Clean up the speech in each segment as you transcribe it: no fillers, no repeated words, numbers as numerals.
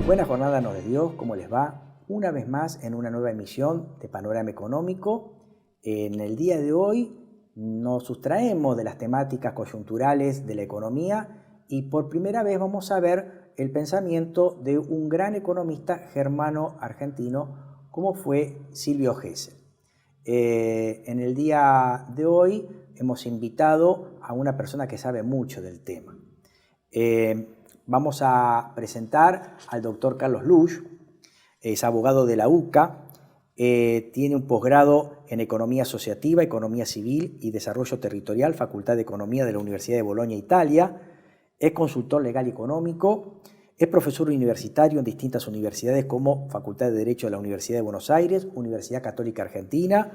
Buena jornada nos de Dios, ¿cómo les va? Una vez más en una nueva emisión de Panorama Económico. En el día de hoy nos sustraemos de las temáticas coyunturales de la economía y por primera vez vamos a ver el pensamiento de un gran economista germano-argentino como fue Silvio Gesell. En el día de hoy hemos invitado a una persona que sabe mucho del tema. Vamos a presentar al doctor Carlos Lusch, es abogado de la UCA, tiene un posgrado en Economía Asociativa, Economía Civil y Desarrollo Territorial, Facultad de Economía de la Universidad de Bolonia, Italia, es consultor legal y económico, es profesor universitario en distintas universidades como Facultad de Derecho de la Universidad de Buenos Aires, Universidad Católica Argentina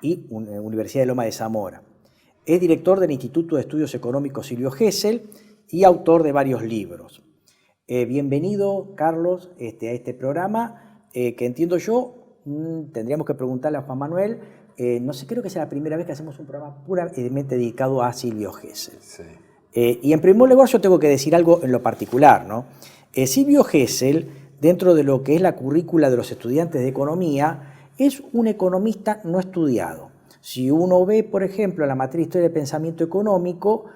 y Universidad de Loma de Zamora. Es director del Instituto de Estudios Económicos Silvio Gesell y autor de varios libros. Bienvenido, Carlos, a este programa, que entiendo yo, tendríamos que preguntarle a Juan Manuel, no sé, creo que sea la primera vez que hacemos un programa puramente dedicado a Silvio Gesell. Sí. Y en primer lugar yo tengo que decir algo en lo particular, ¿no? Silvio Gesell, dentro de lo que es la currícula de los estudiantes de economía, es un economista no estudiado. Si uno ve, por ejemplo, la materia de Historia del Pensamiento Económico,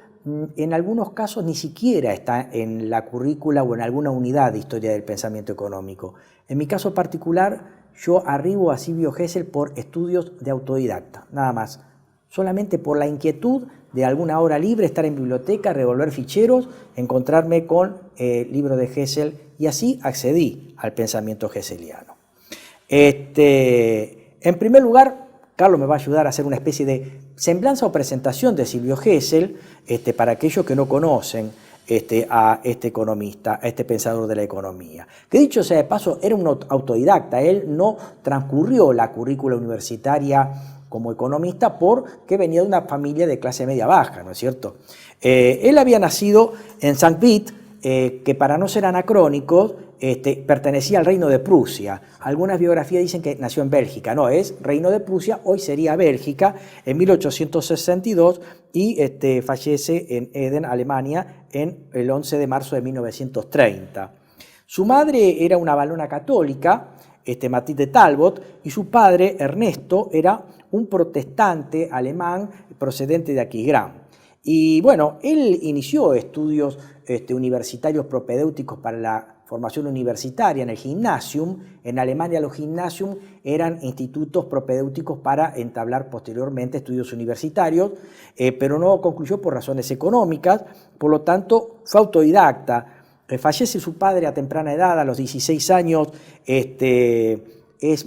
en algunos casos ni siquiera está en la currícula o en alguna unidad de Historia del Pensamiento Económico. En mi caso particular, yo arribo a Silvio Gesell por estudios de autodidacta, nada más. Solamente por la inquietud de alguna hora libre, estar en biblioteca, revolver ficheros, encontrarme con libros de Gesell y así accedí al pensamiento gesseliano. En primer lugar, Carlos me va a ayudar a hacer una especie de semblanza o presentación de Silvio Gesell para aquellos que no conocen a este economista, a este pensador de la economía. Que dicho sea de paso, era un autodidacta, él no transcurrió la currícula universitaria como economista porque venía de una familia de clase media baja, ¿no es cierto? Él había nacido en St. Vith, que para no ser anacrónicos, pertenecía al Reino de Prusia. Algunas biografías dicen que nació en Bélgica, no, es Reino de Prusia, hoy sería Bélgica, en 1862 y fallece en Eden, Alemania, en el 11 de marzo de 1930. Su madre era una valona católica, Matilde Talbot, y su padre, Ernesto, era un protestante alemán procedente de Aquisgrán. Y bueno, él inició estudios universitarios propedéuticos para la formación universitaria en el Gymnasium. En Alemania los Gymnasium eran institutos propedéuticos para entablar posteriormente estudios universitarios, pero no concluyó por razones económicas, por lo tanto fue autodidacta. Fallece su padre a temprana edad, a los 16 años, es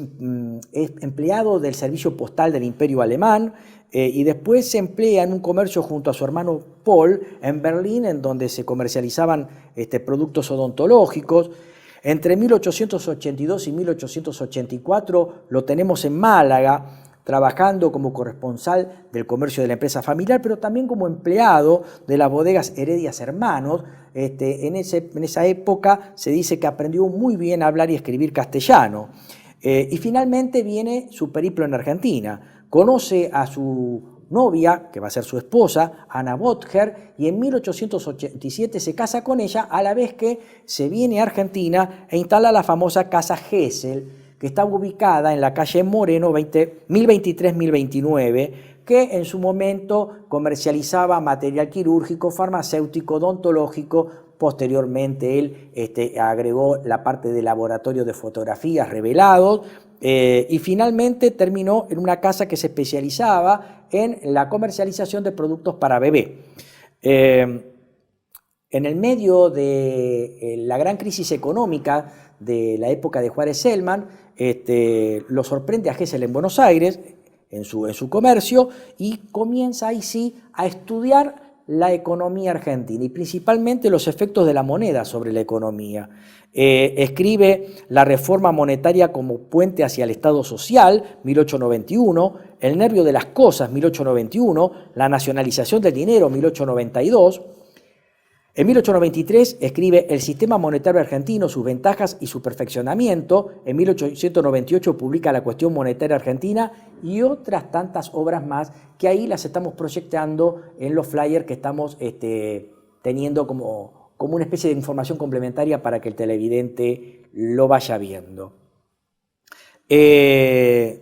empleado del servicio postal del Imperio Alemán y después se emplea en un comercio junto a su hermano Paul en Berlín, en donde se comercializaban productos odontológicos. Entre 1882 y 1884 lo tenemos en Málaga, trabajando como corresponsal del comercio de la empresa familiar, pero también como empleado de las bodegas Heredias Hermanos. En esa época se dice que aprendió muy bien a hablar y escribir castellano. Y finalmente viene su periplo en Argentina. Conoce a su novia, que va a ser su esposa, Anna Botger, y en 1887 se casa con ella, a la vez que se viene a Argentina e instala la famosa Casa Gesell, que está ubicada en la calle Moreno 1023-1029, que en su momento comercializaba material quirúrgico, farmacéutico, odontológico. Posteriormente él agregó la parte de laboratorio de fotografías revelados y finalmente terminó en una casa que se especializaba en la comercialización de productos para bebé. En el medio de la gran crisis económica de la época de Juárez Selman, lo sorprende a Gesell en Buenos Aires, en su comercio, y comienza ahí sí a estudiar la economía argentina y principalmente los efectos de la moneda sobre la economía. Escribe La reforma monetaria como puente hacia el Estado social, 1891, El nervio de las cosas, 1891, La nacionalización del dinero, 1892. En 1893 escribe El sistema monetario argentino, sus ventajas y su perfeccionamiento. En 1898 publica La cuestión monetaria argentina y otras tantas obras más que ahí las estamos proyectando en los flyers que estamos teniendo como una especie de información complementaria para que el televidente lo vaya viendo. Tiene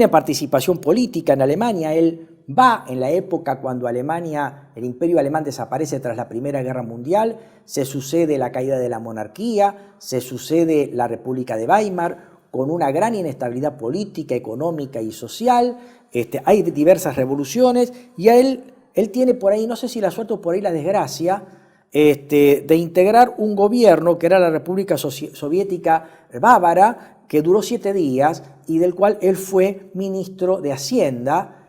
participación política en Alemania. Él va en la época cuando Alemania, el Imperio Alemán desaparece tras la Primera Guerra Mundial, se sucede la caída de la monarquía, se sucede la República de Weimar, con una gran inestabilidad política, económica y social. Hay diversas revoluciones y él tiene por ahí, no sé si la suerte o por ahí la desgracia, de integrar un gobierno que era la República Soviética Bávara, que duró 7 días y del cual él fue ministro de Hacienda.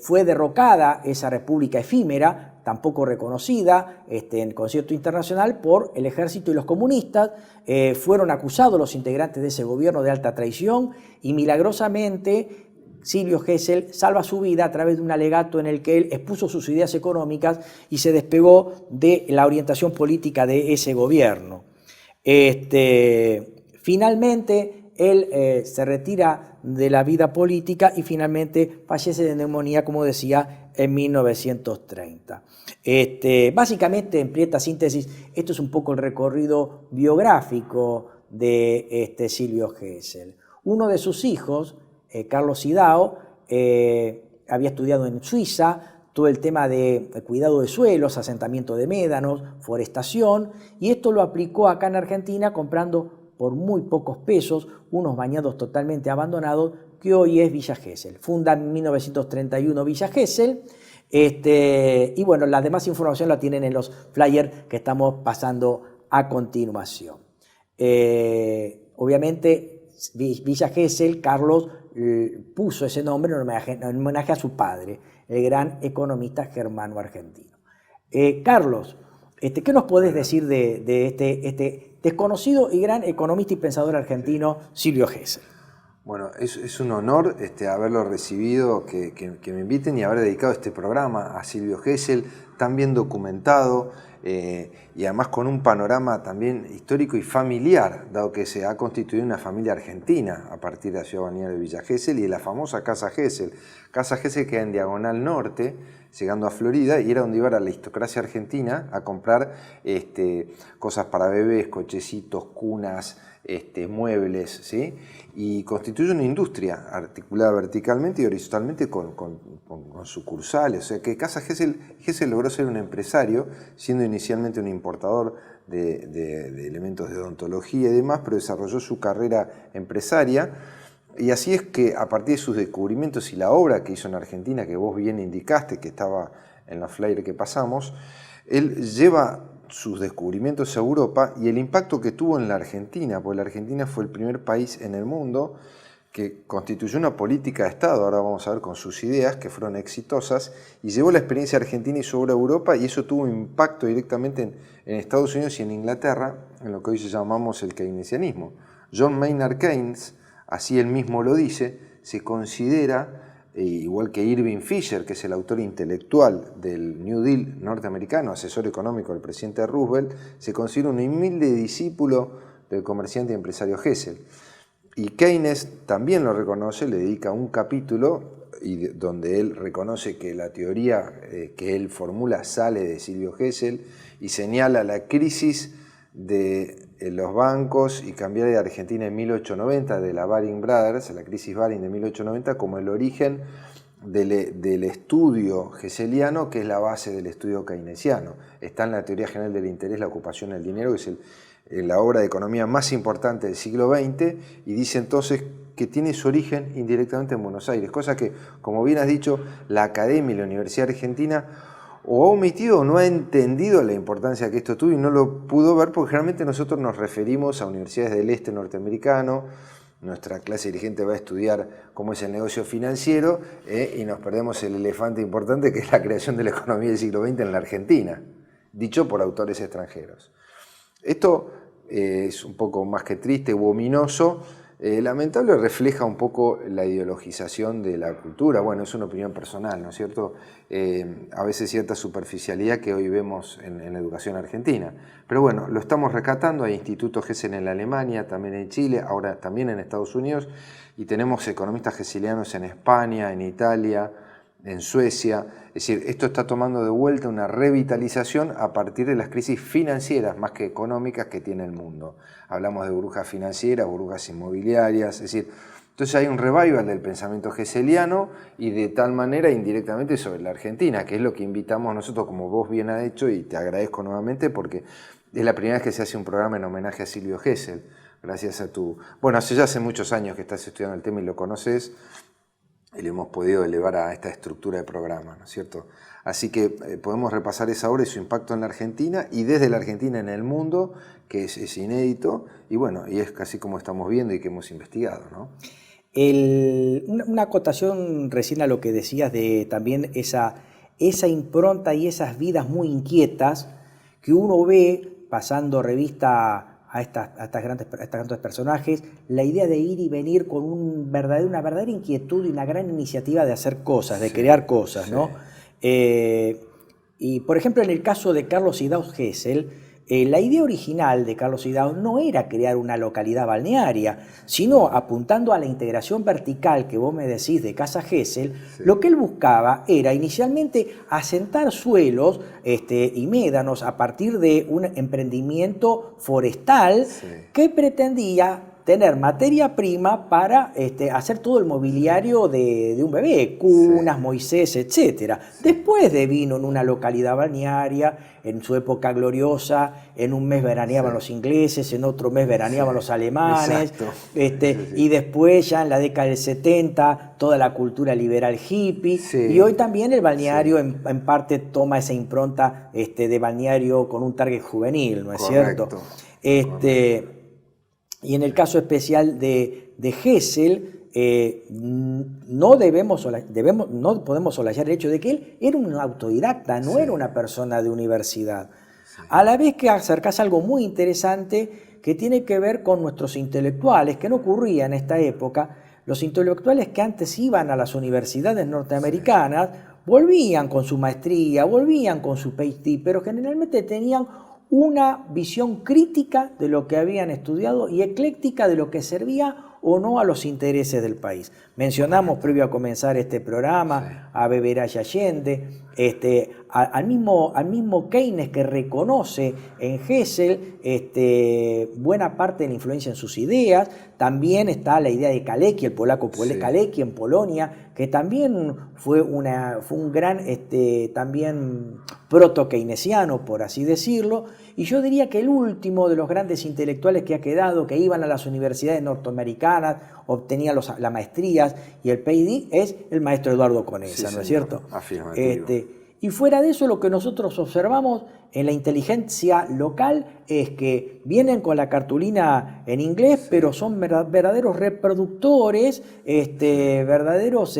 Fue derrocada esa república efímera, tampoco reconocida en concierto internacional por el ejército y los comunistas. Fueron acusados los integrantes de ese gobierno de alta traición y milagrosamente Silvio Gesell salva su vida a través de un alegato en el que él expuso sus ideas económicas y se despegó de la orientación política de ese gobierno. Finalmente, él se retira de la vida política y finalmente fallece de neumonía, como decía, en 1930. Básicamente, en prieta síntesis, esto es un poco el recorrido biográfico de Silvio Gesell. Uno de sus hijos, Carlos Iddao, había estudiado en Suiza todo el tema de cuidado de suelos, asentamiento de médanos, forestación, y esto lo aplicó acá en Argentina comprando por muy pocos pesos unos bañados totalmente abandonados que hoy es Villa Gesell. Funda en 1931 Villa Gesell, y bueno, la demás información la tienen en los flyers que estamos pasando a continuación. Obviamente Villa Gesell, Carlos puso ese nombre en homenaje a su padre, el gran economista germano-argentino. Carlos, ¿qué nos podés decir de este desconocido y gran economista y pensador argentino, Silvio Gesell? Bueno, es un honor haberlo recibido, que me inviten y haber dedicado este programa a Silvio Gesell, tan bien documentado y además con un panorama también histórico y familiar, dado que se ha constituido una familia argentina a partir de la ciudad balnearia de Villa Gesell y de la famosa Casa Gesell. Casa Gesell queda en Diagonal Norte, llegando a Florida, y era donde iba la aristocracia argentina a comprar cosas para bebés, cochecitos, cunas, muebles, ¿sí? Y constituye una industria articulada verticalmente y horizontalmente con sucursales. O sea que Casa Gesell logró ser un empresario, siendo inicialmente un importador de elementos de odontología y demás, pero desarrolló su carrera empresaria. Y así es que a partir de sus descubrimientos y la obra que hizo en Argentina, que vos bien indicaste, que estaba en los flyers que pasamos, él lleva sus descubrimientos a Europa y el impacto que tuvo en la Argentina, porque la Argentina fue el primer país en el mundo que constituyó una política de Estado, ahora vamos a ver con sus ideas, que fueron exitosas, y llevó la experiencia argentina y su obra a Europa, y eso tuvo impacto directamente en Estados Unidos y en Inglaterra, en lo que hoy llamamos el keynesianismo. John Maynard Keynes, así él mismo lo dice, se considera, igual que Irving Fisher, que es el autor intelectual del New Deal norteamericano, asesor económico del presidente Roosevelt, se considera un humilde discípulo del comerciante y empresario Gesell. Y Keynes también lo reconoce, le dedica un capítulo donde él reconoce que la teoría que él formula sale de Silvio Gesell y señala la crisis de los bancos y cambiar de Argentina en 1890, de la Baring Brothers, la crisis Baring de 1890, como el origen del estudio gesselliano, que es la base del estudio keynesiano. Está en la teoría general del interés, la ocupación, el dinero, que es la obra de economía más importante del siglo XX, y dice entonces que tiene su origen indirectamente en Buenos Aires, cosa que, como bien has dicho, la Academia y la Universidad Argentina o ha omitido o no ha entendido la importancia que esto tuvo y no lo pudo ver, porque generalmente nosotros nos referimos a universidades del este norteamericano, nuestra clase dirigente va a estudiar cómo es el negocio financiero y nos perdemos el elefante importante que es la creación de la economía del siglo XX en la Argentina, dicho por autores extranjeros. Esto es un poco más que triste u ominoso, lamentable, refleja un poco la ideologización de la cultura. Bueno, es una opinión personal, ¿no es cierto? A veces cierta superficialidad que hoy vemos en la educación argentina. Pero bueno, lo estamos rescatando. Hay institutos Gesell en la Alemania, también en Chile, ahora también en Estados Unidos, y tenemos economistas gesselianos en España, en Italia, en Suecia. Es decir, esto está tomando de vuelta una revitalización a partir de las crisis financieras más que económicas que tiene el mundo. Hablamos de burbujas financieras, burbujas inmobiliarias, es decir, entonces hay un revival del pensamiento hegeliano y de tal manera indirectamente sobre la Argentina, que es lo que invitamos nosotros, como vos bien has hecho, y te agradezco nuevamente porque es la primera vez que se hace un programa en homenaje a Silvio Gesell, gracias a tu... Bueno, hace muchos años que estás estudiando el tema y lo conoces, y lo hemos podido elevar a esta estructura de programa, ¿no es cierto? Así que podemos repasar esa obra y su impacto en la Argentina, y desde la Argentina en el mundo, que es inédito, y bueno, y es casi como estamos viendo y que hemos investigado, ¿no? Una acotación recién a lo que decías de también esa impronta y esas vidas muy inquietas que uno ve pasando revista a estos grandes personajes, la idea de ir y venir con una verdadera inquietud y una gran iniciativa de hacer cosas, de crear cosas, ¿no? Y por ejemplo, en el caso de Carlos Idauz Gesell, la idea original de Carlos Idauz no era crear una localidad balnearia, sino apuntando a la integración vertical que vos me decís de Casa Gesell, lo que él buscaba era inicialmente asentar suelos y médanos a partir de un emprendimiento forestal que pretendía tener materia prima para hacer todo el mobiliario de un bebé, cunas, Moisés, etc. Después vino en una localidad balnearia, en su época gloriosa, en un mes veraneaban los ingleses, en otro mes veraneaban los alemanes, y después ya en la década del 70 toda la cultura liberal hippie, y hoy también el balneario en parte toma esa impronta de balneario con un target juvenil, ¿no es cierto? Y en el caso especial de Gesell, no podemos soslayar el hecho de que él era un autodidacta, no era una persona de universidad. A la vez que acercás algo muy interesante que tiene que ver con nuestros intelectuales, que no ocurría en esta época. Los intelectuales que antes iban a las universidades norteamericanas volvían con su maestría, volvían con su PhD, pero generalmente tenían una visión crítica de lo que habían estudiado y ecléctica de lo que servía o no a los intereses del país. Mencionamos previo a comenzar este programa a Beberá y Allende, al mismo Keynes, que reconoce en Gesell buena parte de la influencia en sus ideas. También está la idea de Kalecki, el polaco Kalecki en Polonia, que también fue un gran también proto-keynesiano, por así decirlo. Y yo diría que el último de los grandes intelectuales que ha quedado, que iban a las universidades norteamericanas, obtenían las maestrías y el PhD, es el maestro Eduardo Conesa, ¿no es cierto? Afirmativo. Y fuera de eso, lo que nosotros observamos en la inteligencia local es que vienen con la cartulina en inglés, pero son verdaderos reproductores, verdaderos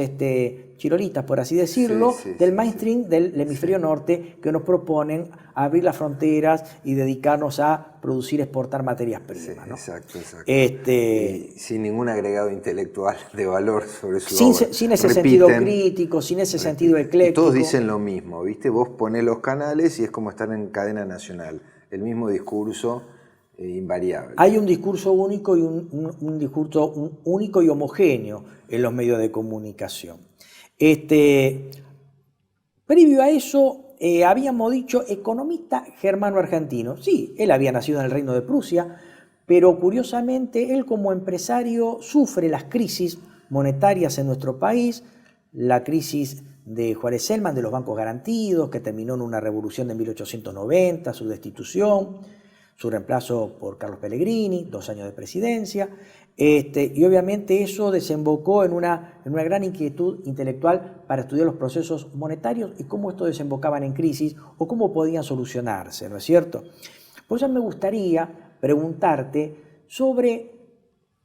chirolitas, por así decirlo, del mainstream del hemisferio norte, que nos proponen abrir las fronteras y dedicarnos a producir, exportar materias primas, ¿no? Exacto. Y sin ningún agregado intelectual de valor sobre su obra. Sin ese sentido crítico, sin ese sentido ecléctico. Todos dicen lo mismo, ¿viste? Vos ponés los canales y es como estar en cadena nacional. El mismo discurso invariable. Hay un discurso único y un discurso único y homogéneo en los medios de comunicación. Previo a eso, habíamos dicho economista germano-argentino. Sí, él había nacido en el Reino de Prusia, pero curiosamente él como empresario sufre las crisis monetarias en nuestro país, la crisis de Juárez Celman, de los bancos garantidos, que terminó en una revolución de 1890, su destitución, su reemplazo por Carlos Pellegrini, 2 años de presidencia, y obviamente eso desembocó en una gran inquietud intelectual para estudiar los procesos monetarios y cómo estos desembocaban en crisis o cómo podían solucionarse, ¿no es cierto? Por eso me gustaría preguntarte sobre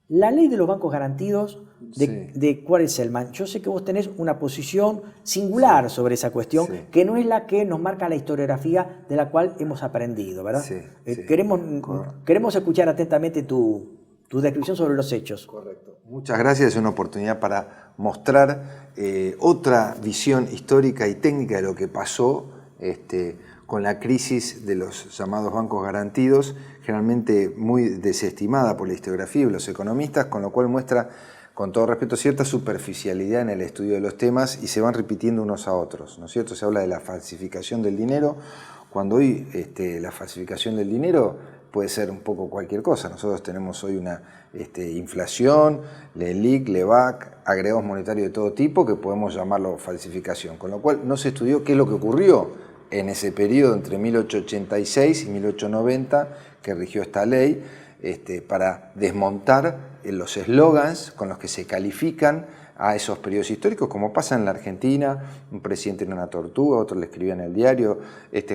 la ley de los bancos garantidos de Juárez Celman. Yo sé que vos tenés una posición singular sobre esa cuestión, que no es la que nos marca la historiografía de la cual hemos aprendido, ¿verdad? Queremos escuchar atentamente tu descripción sobre los hechos. Correcto. Muchas gracias. Es una oportunidad para mostrar otra visión histórica y técnica de lo que pasó con la crisis de los llamados bancos garantidos, generalmente muy desestimada por la historiografía y los economistas, con lo cual muestra con todo respeto, cierta superficialidad en el estudio de los temas y se van repitiendo unos a otros, ¿no es cierto? Se habla de la falsificación del dinero, cuando hoy la falsificación del dinero puede ser un poco cualquier cosa. Nosotros tenemos hoy una inflación, LELIQ, LEVAC, agregados monetarios de todo tipo que podemos llamarlo falsificación, con lo cual no se estudió qué es lo que ocurrió en ese periodo entre 1886 y 1890 que rigió esta ley, para desmontar los eslogans con los que se califican a esos periodos históricos, como pasa en la Argentina. Un presidente era una tortuga, otro le escribía en el diario,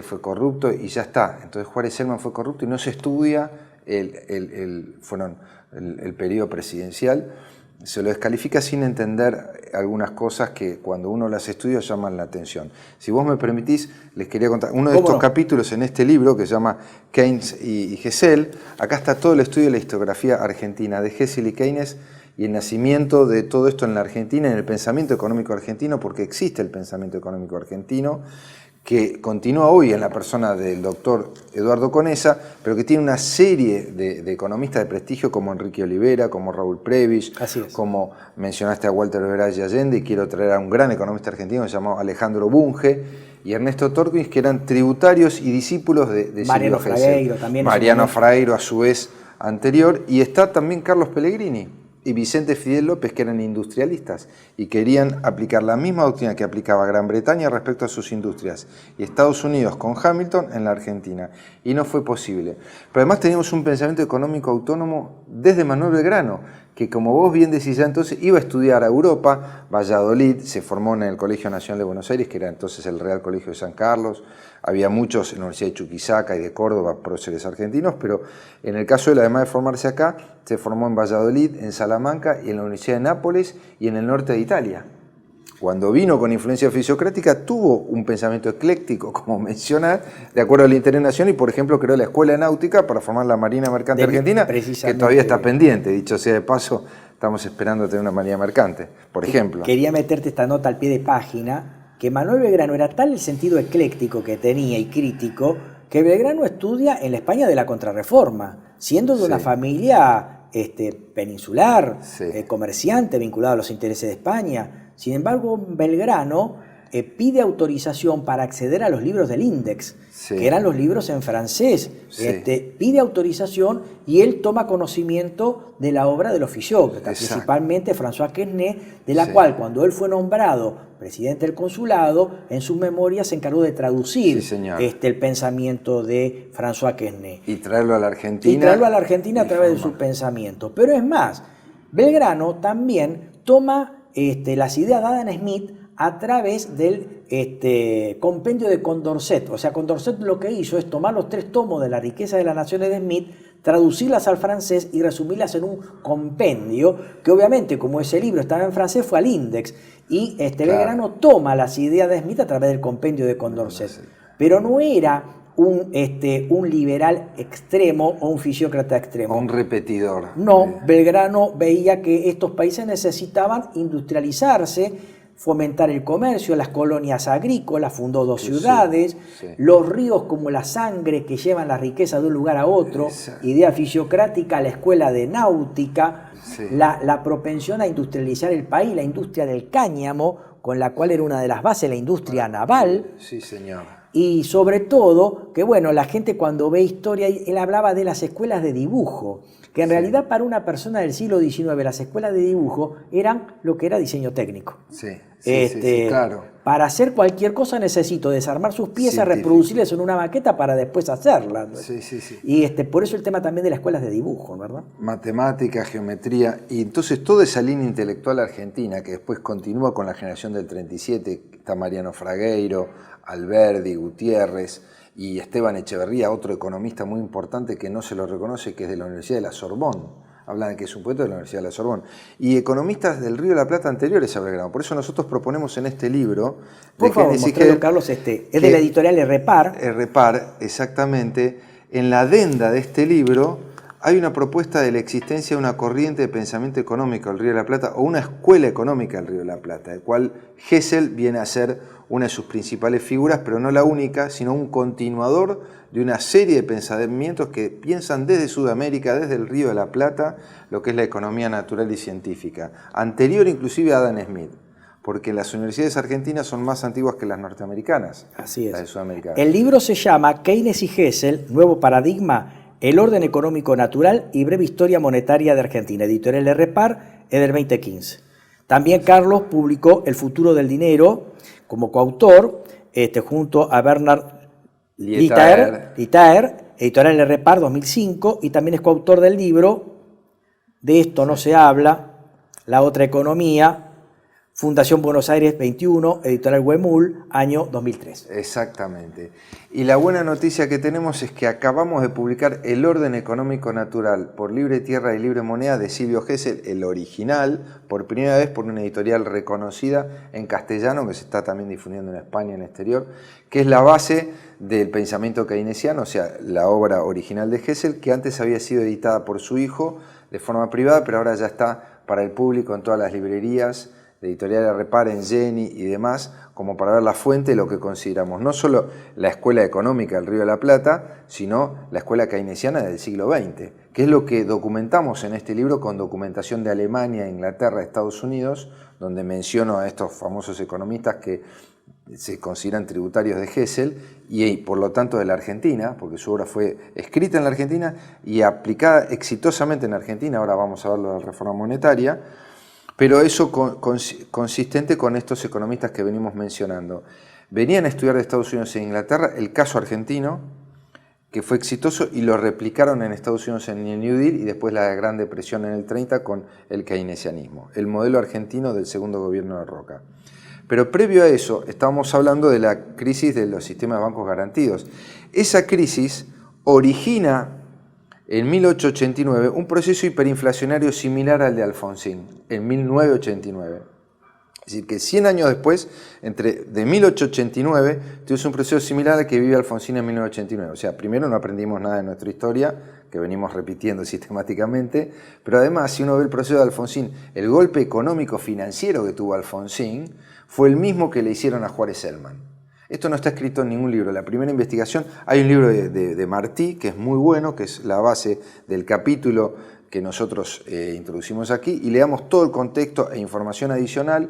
fue corrupto y ya está. Entonces Juárez Celman fue corrupto y no se estudia el periodo presidencial. Se lo descalifica sin entender algunas cosas que cuando uno las estudia llaman la atención. Si vos me permitís, les quería contar uno de estos capítulos en este libro que se llama Keynes y Gesell. Acá está todo el estudio de la historiografía argentina de Gesell y Keynes y el nacimiento de todo esto en la Argentina, en el pensamiento económico argentino, porque existe el pensamiento económico argentino, que continúa hoy en la persona del doctor Eduardo Conesa, pero que tiene una serie de economistas de prestigio como Enrique Olivera, como Raúl Prebisch, como mencionaste a Walter Veralles Allende, y quiero traer a un gran economista argentino llamado Alejandro Bunge, y Ernesto Torquins, que eran tributarios y discípulos de Mariano Silvio Fragueiro Gesell. también. Mariano Fragueiro, a su vez, anterior, y está también Carlos Pellegrini y Vicente Fidel López, que eran industrialistas y querían aplicar la misma doctrina que aplicaba Gran Bretaña respecto a sus industrias y Estados Unidos con Hamilton en la Argentina, y no fue posible. Pero además teníamos un pensamiento económico autónomo desde Manuel Belgrano, que como vos bien decís ya entonces, iba a estudiar a Europa, Valladolid, se formó en el Colegio Nacional de Buenos Aires, que era entonces el Real Colegio de San Carlos, había muchos en la Universidad de Chuquisaca y de Córdoba, próceres argentinos, pero en el caso de él, además de formarse acá, se formó en Valladolid, en Salamanca y en la Universidad de Nápoles y en el norte de Italia. Cuando vino con influencia fisiocrática, tuvo un pensamiento ecléctico, como mencionás, de acuerdo al interés nacional, y por ejemplo creó la Escuela Náutica para formar la Marina Mercante Argentina, que todavía está pendiente, dicho sea de paso, estamos esperando tener una Marina Mercante, por ejemplo. Quería meterte esta nota al pie de página, que Manuel Belgrano era tal el sentido ecléctico que tenía y crítico, que Belgrano estudia en la España de la Contrarreforma, siendo de una familia peninsular, comerciante, vinculado a los intereses de España. Sin embargo, Belgrano pide autorización para acceder a los libros del Índex, que eran los libros en francés. Pide autorización y él toma conocimiento de la obra de los fisiócratas, principalmente François Quesnay, de la cual cuando él fue nombrado presidente del consulado, en sus memorias se encargó de traducir el pensamiento de François Quesnay. Y traerlo a la Argentina. A través de su pensamiento. Pero es más, Belgrano también toma las ideas de Adam Smith a través del compendio de Condorcet. O sea, Condorcet lo que hizo es tomar los 3 tomos de la riqueza de las naciones de Smith, traducirlas al francés y resumirlas en un compendio, que obviamente, como ese libro estaba en francés, fue al Índex. Y Belgrano toma las ideas de Smith a través del compendio de Condorcet. Pero no era un liberal extremo o un fisiócrata extremo. Un repetidor. No, Belgrano veía que estos países necesitaban industrializarse, fomentar el comercio, las colonias agrícolas, fundó 2 ciudades, los ríos como la sangre que llevan la riqueza de un lugar a otro, idea fisiocrática, la escuela de náutica, la propensión a industrializar el país, la industria del cáñamo, con la cual era una de las bases la industria naval. Sí, señor. Y sobre todo, que bueno, la gente cuando ve historia, él hablaba de las escuelas de dibujo, que en realidad para una persona del siglo XIX las escuelas de dibujo eran lo que era diseño técnico. Claro. Para hacer cualquier cosa necesito desarmar sus piezas, reproducirlas en una maqueta para después hacerlas. Y por eso el tema también de las escuelas de dibujo, ¿verdad? Matemática, geometría, y entonces toda esa línea intelectual argentina que después continúa con la generación del 37, está Mariano Fragueiro, Alberdi, Gutiérrez y Esteban Echeverría, otro economista muy importante que no se lo reconoce, que es de la Universidad de la Sorbonne. Hablan de que es un poeta de la Universidad de la Sorbonne. Y economistas del Río de la Plata anteriores a Belgrano. Por eso nosotros proponemos en este libro... Por favor, mostralo, Carlos, es de la editorial Errepar. Errepar, exactamente. En la adenda de este libro hay una propuesta de la existencia de una corriente de pensamiento económico del Río de la Plata o una escuela económica del Río de la Plata, del cual Gesell viene a ser una de sus principales figuras, pero no la única, sino un continuador de una serie de pensamientos que piensan desde Sudamérica, desde el Río de la Plata, lo que es la economía natural y científica, anterior inclusive a Adam Smith, porque las universidades argentinas son más antiguas que las norteamericanas. Así es. Las de Sudamérica. El libro se llama Keynes y Gesell, Nuevo Paradigma, el orden económico natural y breve historia monetaria de Argentina, editorial Repar, es del 2015. También Carlos publicó El futuro del dinero como coautor, junto a Bernard Lietaer, editorial Repar 2005, y también es coautor del libro De esto no se habla, La otra economía, Fundación Buenos Aires 21, editorial Huemul, año 2003. Exactamente. Y la buena noticia que tenemos es que acabamos de publicar El orden económico natural por Libre Tierra y Libre Moneda de Silvio Gesell, el original, por primera vez por una editorial reconocida en castellano, que se está también difundiendo en España y en el exterior, que es la base del pensamiento keynesiano, o sea, la obra original de Gesell, que antes había sido editada por su hijo de forma privada, pero ahora ya está para el público en todas las librerías de editorial Repar, en Jenny y demás, como para ver la fuente de lo que consideramos no solo la escuela económica del Río de la Plata, sino la escuela keynesiana del siglo XX, que es lo que documentamos en este libro con documentación de Alemania, Inglaterra, Estados Unidos, donde menciono a estos famosos economistas que se consideran tributarios de Gesell y por lo tanto de la Argentina, porque su obra fue escrita en la Argentina y aplicada exitosamente en la Argentina. Ahora vamos a ver lo de la reforma monetaria. Pero eso consistente con estos economistas que venimos mencionando. Venían a estudiar de Estados Unidos e Inglaterra el caso argentino, que fue exitoso, y lo replicaron en Estados Unidos en el New Deal y después la Gran Depresión en el 30 con el keynesianismo, el modelo argentino del segundo gobierno de Roca. Pero previo a eso, estábamos hablando de la crisis de los sistemas de bancos garantidos. Esa crisis origina en 1889, un proceso hiperinflacionario similar al de Alfonsín, en 1989. Es decir, que 100 años después, de 1889, tuvimos un proceso similar al que vive Alfonsín en 1989. O sea, primero no aprendimos nada de nuestra historia, que venimos repitiendo sistemáticamente, pero además, si uno ve el proceso de Alfonsín, el golpe económico financiero que tuvo Alfonsín fue el mismo que le hicieron a Juárez Selman. Esto no está escrito en ningún libro. La primera investigación, hay un libro de Martí, que es muy bueno, que es la base del capítulo que nosotros introducimos aquí, y le damos todo el contexto e información adicional,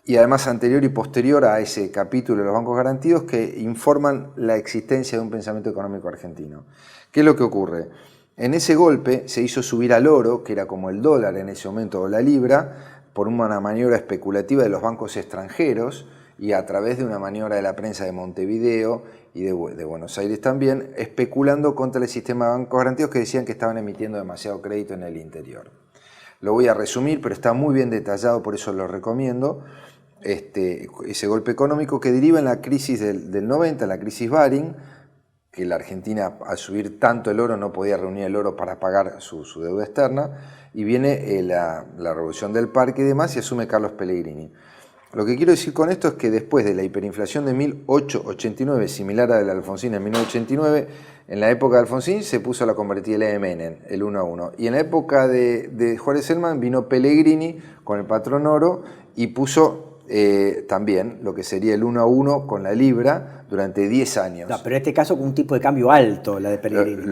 y además anterior y posterior a ese capítulo de los bancos garantidos, que informan la existencia de un pensamiento económico argentino. ¿Qué es lo que ocurre? En ese golpe se hizo subir al oro, que era como el dólar en ese momento, o la libra, por una maniobra especulativa de los bancos extranjeros, y a través de una maniobra de la prensa de Montevideo y de Buenos Aires también, especulando contra el sistema de bancos garantidos que decían que estaban emitiendo demasiado crédito en el interior. Lo voy a resumir, pero está muy bien detallado, por eso lo recomiendo. Ese golpe económico que deriva en la crisis del 90, la crisis Baring, que la Argentina, al subir tanto el oro, no podía reunir el oro para pagar su deuda externa, y viene la revolución del parque y demás, y asume Carlos Pellegrini. Lo que quiero decir con esto es que después de la hiperinflación de 1889, similar a la de Alfonsín en 1989, en la época de Alfonsín se puso la convertibilidad de Menem, el 1 a 1. Y en la época de Juárez Selman vino Pellegrini con el patrón oro y puso también lo que sería el 1 a 1 con la libra durante 10 años. No, pero en este caso con un tipo de cambio alto, la de Pellegrini.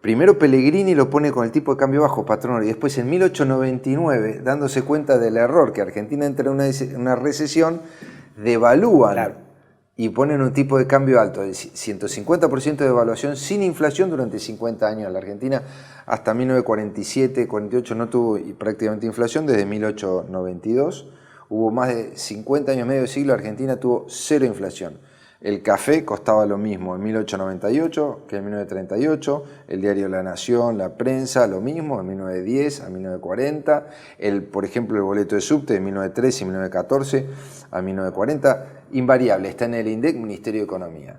Primero Pellegrini lo pone con el tipo de cambio bajo, patrón oro, y después en 1899, dándose cuenta del error que Argentina entra en una recesión, devalúan y ponen un tipo de cambio alto, de 150% de devaluación sin inflación durante 50 años. La Argentina hasta 1947, 48 no tuvo prácticamente inflación, desde 1892 hubo más de 50 años, medio siglo, Argentina tuvo cero inflación. El café costaba lo mismo en 1898 que en 1938, el diario La Nación, la prensa, lo mismo en 1910 a 1940, por ejemplo el boleto de subte de 1913 y 1914 a 1940, invariable, está en el INDEC, Ministerio de Economía.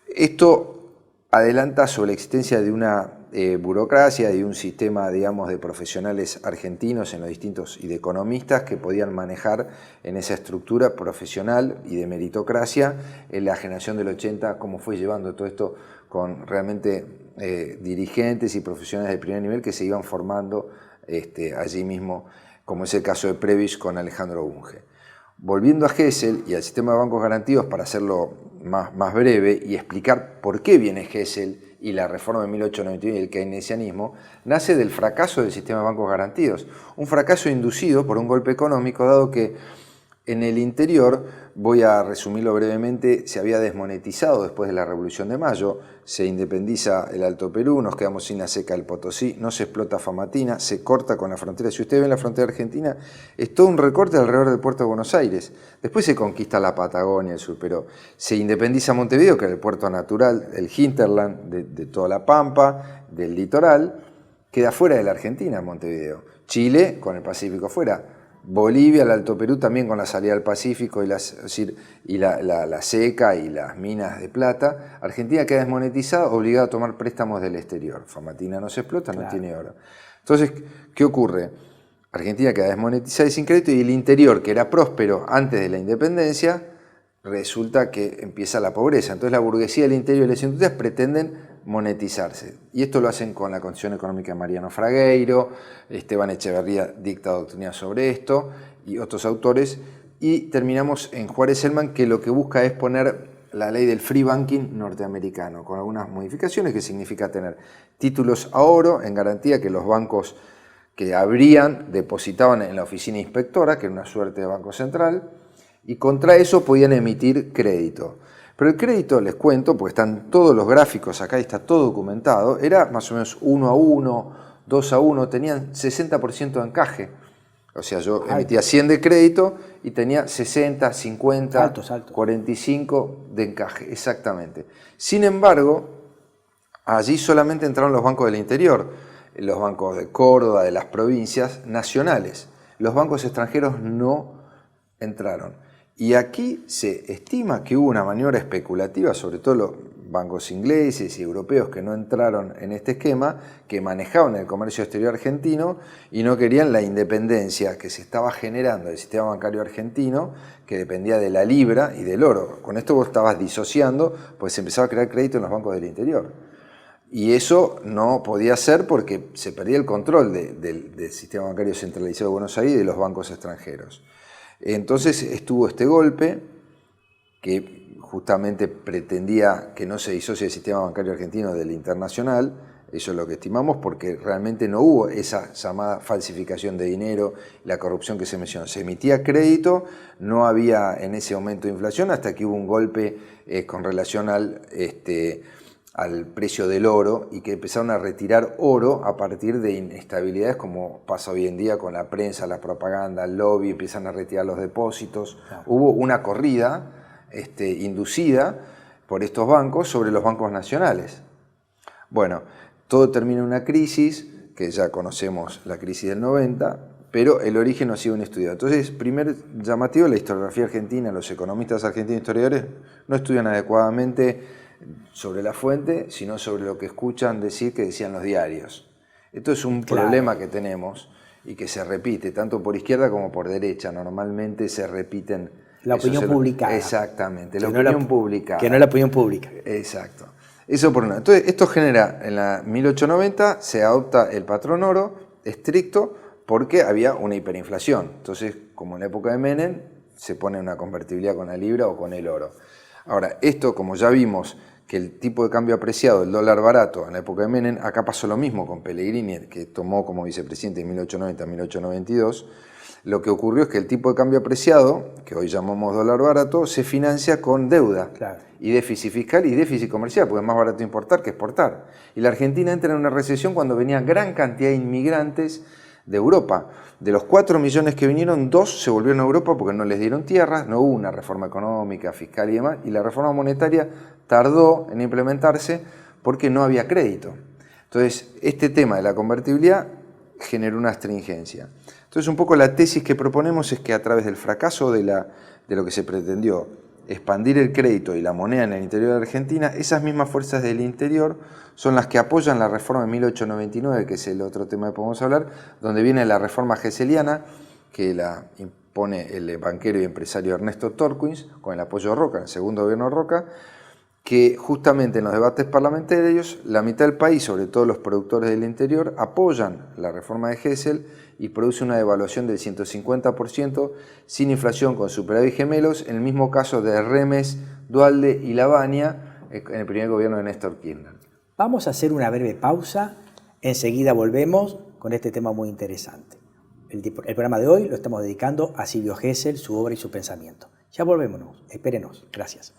Esto adelanta sobre la existencia de una burocracia y un sistema, digamos, de profesionales argentinos en los distintos y de economistas que podían manejar en esa estructura profesional y de meritocracia en la generación del 80, cómo fue llevando todo esto con realmente dirigentes y profesionales de primer nivel que se iban formando allí mismo, como es el caso de Prebisch con Alejandro Bunge. Volviendo a Gesell y al sistema de bancos garantidos, para hacerlo más breve y explicar por qué viene Gesell y la reforma de 1891 y el keynesianismo, nace del fracaso del sistema de bancos garantidos. Un fracaso inducido por un golpe económico, dado que en el interior, voy a resumirlo brevemente, se había desmonetizado después de la Revolución de Mayo, se independiza el Alto Perú, nos quedamos sin la seca del Potosí, no se explota Famatina, se corta con la frontera. Si ustedes ven la frontera argentina, es todo un recorte alrededor del puerto de Buenos Aires. Después se conquista la Patagonia, el sur, pero se independiza Montevideo, que era el puerto natural, el hinterland de toda la Pampa, del litoral, queda fuera de la Argentina Montevideo. Chile con el Pacífico fuera. Bolivia, el Alto Perú también con la salida al Pacífico y la seca y las minas de plata. Argentina queda desmonetizada, obligada a tomar préstamos del exterior. Famatina no se explota, claro, no tiene oro. Entonces, ¿qué ocurre? Argentina queda desmonetizada y sin crédito, y el interior, que era próspero antes de la independencia, resulta que empieza la pobreza. Entonces la burguesía del interior y las industrias pretenden monetizarse. Y esto lo hacen con la Constitución Económica de Mariano Fragueiro, Esteban Echeverría dicta doctrina sobre esto, y otros autores, y terminamos en Juárez Selman, que lo que busca es poner la ley del free banking norteamericano, con algunas modificaciones, que significa tener títulos a oro en garantía que los bancos que abrían depositaban en la oficina inspectora, que era una suerte de banco central, y contra eso podían emitir crédito. Pero el crédito, les cuento, porque están todos los gráficos acá y está todo documentado, era más o menos 1-1, 2-1, tenían 60% de encaje. O sea, yo emitía 100 de crédito y tenía 60, 50, altos. 45 de encaje, exactamente. Sin embargo, allí solamente entraron los bancos del interior, los bancos de Córdoba, de las provincias nacionales. Los bancos extranjeros no entraron. Y aquí se estima que hubo una maniobra especulativa, sobre todo los bancos ingleses y europeos que no entraron en este esquema, que manejaban el comercio exterior argentino y no querían la independencia que se estaba generando del sistema bancario argentino, que dependía de la libra y del oro. Con esto vos estabas disociando, pues se empezaba a crear crédito en los bancos del interior. Y eso no podía ser porque se perdía el control del sistema bancario centralizado de Buenos Aires y de los bancos extranjeros. Entonces estuvo este golpe que justamente pretendía que no se disocie el sistema bancario argentino del internacional. Eso es lo que estimamos, porque realmente no hubo esa llamada falsificación de dinero, la corrupción que se mencionó. Se emitía crédito, no había en ese momento inflación, hasta que hubo un golpe con relación al precio del oro, y que empezaron a retirar oro a partir de inestabilidades, como pasa hoy en día con la prensa, la propaganda, el lobby, empiezan a retirar los depósitos. Claro. Hubo una corrida inducida por estos bancos sobre los bancos nacionales. Bueno, todo termina en una crisis, que ya conocemos la crisis del 90, pero el origen no ha sido un estudio. Entonces, primer llamativo, la historiografía argentina, los economistas argentinos historiadores no estudian adecuadamente sobre la fuente, sino sobre lo que escuchan decir que decían los diarios. Esto es un problema que tenemos y que se repite, tanto por izquierda como por derecha. Normalmente se repiten... La opinión publicada. Exactamente, la opinión publicada. Que no es la opinión pública. Exacto. Eso por una. Entonces, esto genera, en la 1890 se adopta el patrón oro estricto porque había una hiperinflación. Entonces, como en la época de Menem, se pone una convertibilidad con la libra o con el oro. Ahora, esto, como ya vimos, que el tipo de cambio apreciado, el dólar barato, en la época de Menem, acá pasó lo mismo con Pellegrini, que tomó como vicepresidente en 1890 a 1892, lo que ocurrió es que el tipo de cambio apreciado, que hoy llamamos dólar barato, se financia con deuda, claro, y déficit fiscal y déficit comercial, porque es más barato importar que exportar. Y la Argentina entra en una recesión cuando venía gran cantidad de inmigrantes de Europa. De los 4 millones que vinieron, 2 se volvieron a Europa porque no les dieron tierras, no hubo una reforma económica, fiscal y demás, y la reforma monetaria tardó en implementarse porque no había crédito. Entonces, este tema de la convertibilidad generó una astringencia. Entonces, un poco la tesis que proponemos es que a través del fracaso de lo que se pretendió expandir el crédito y la moneda en el interior de Argentina, esas mismas fuerzas del interior son las que apoyan la reforma de 1899, que es el otro tema que podemos hablar, donde viene la reforma geseliana, que la impone el banquero y empresario Ernesto Torquins, con el apoyo de Roca, el segundo gobierno de Roca, que justamente en los debates parlamentarios la mitad del país, sobre todo los productores del interior, apoyan la reforma de Gesell y produce una devaluación del 150% sin inflación con superávit gemelos, en el mismo caso de Remes, Duhalde y Lavagna en el primer gobierno de Néstor Kirchner. Vamos a hacer una breve pausa, enseguida volvemos con este tema muy interesante. El programa de hoy lo estamos dedicando a Silvio Gesell, su obra y su pensamiento. Ya volvemos, espérenos. Gracias.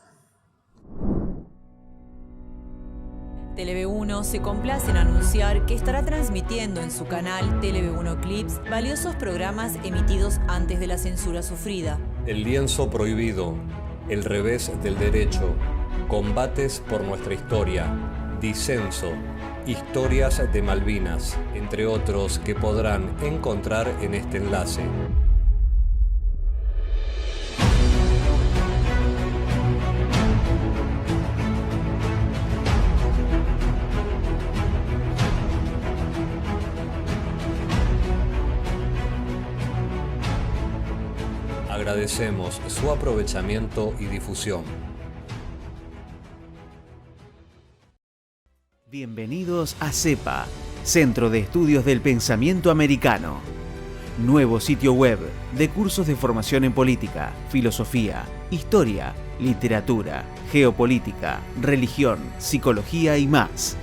TLV1 se complace en anunciar que estará transmitiendo en su canal TLV1 Clips valiosos programas emitidos antes de la censura sufrida. El lienzo prohibido, El revés del derecho, Combates por nuestra historia, Disenso, Historias de Malvinas, entre otros que podrán encontrar en este enlace. Agradecemos su aprovechamiento y difusión. Bienvenidos a CEPA, Centro de Estudios del Pensamiento Americano. Nuevo sitio web de cursos de formación en política, filosofía, historia, literatura, geopolítica, religión, psicología y más.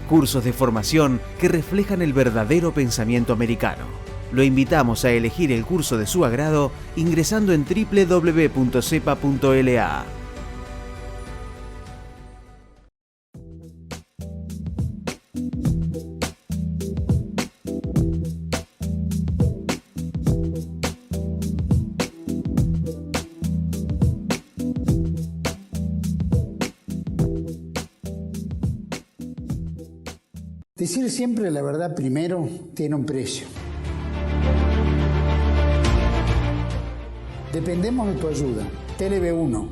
Cursos de formación que reflejan el verdadero pensamiento americano. Lo invitamos a elegir el curso de su agrado ingresando en www.cepa.la. Decir siempre la verdad primero tiene un precio. Dependemos de tu ayuda. TLV1,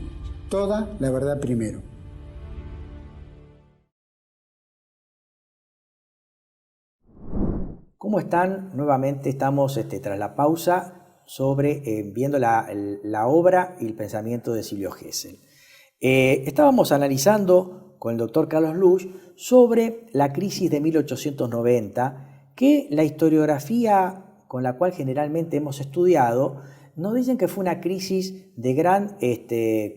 toda la verdad primero. ¿Cómo están? Nuevamente estamos tras la pausa viendo la obra y el pensamiento de Silvio Gesell. Estábamos analizando con el doctor Carlos Lusch sobre la crisis de 1890, que la historiografía con la cual generalmente hemos estudiado nos dicen que fue una crisis de gran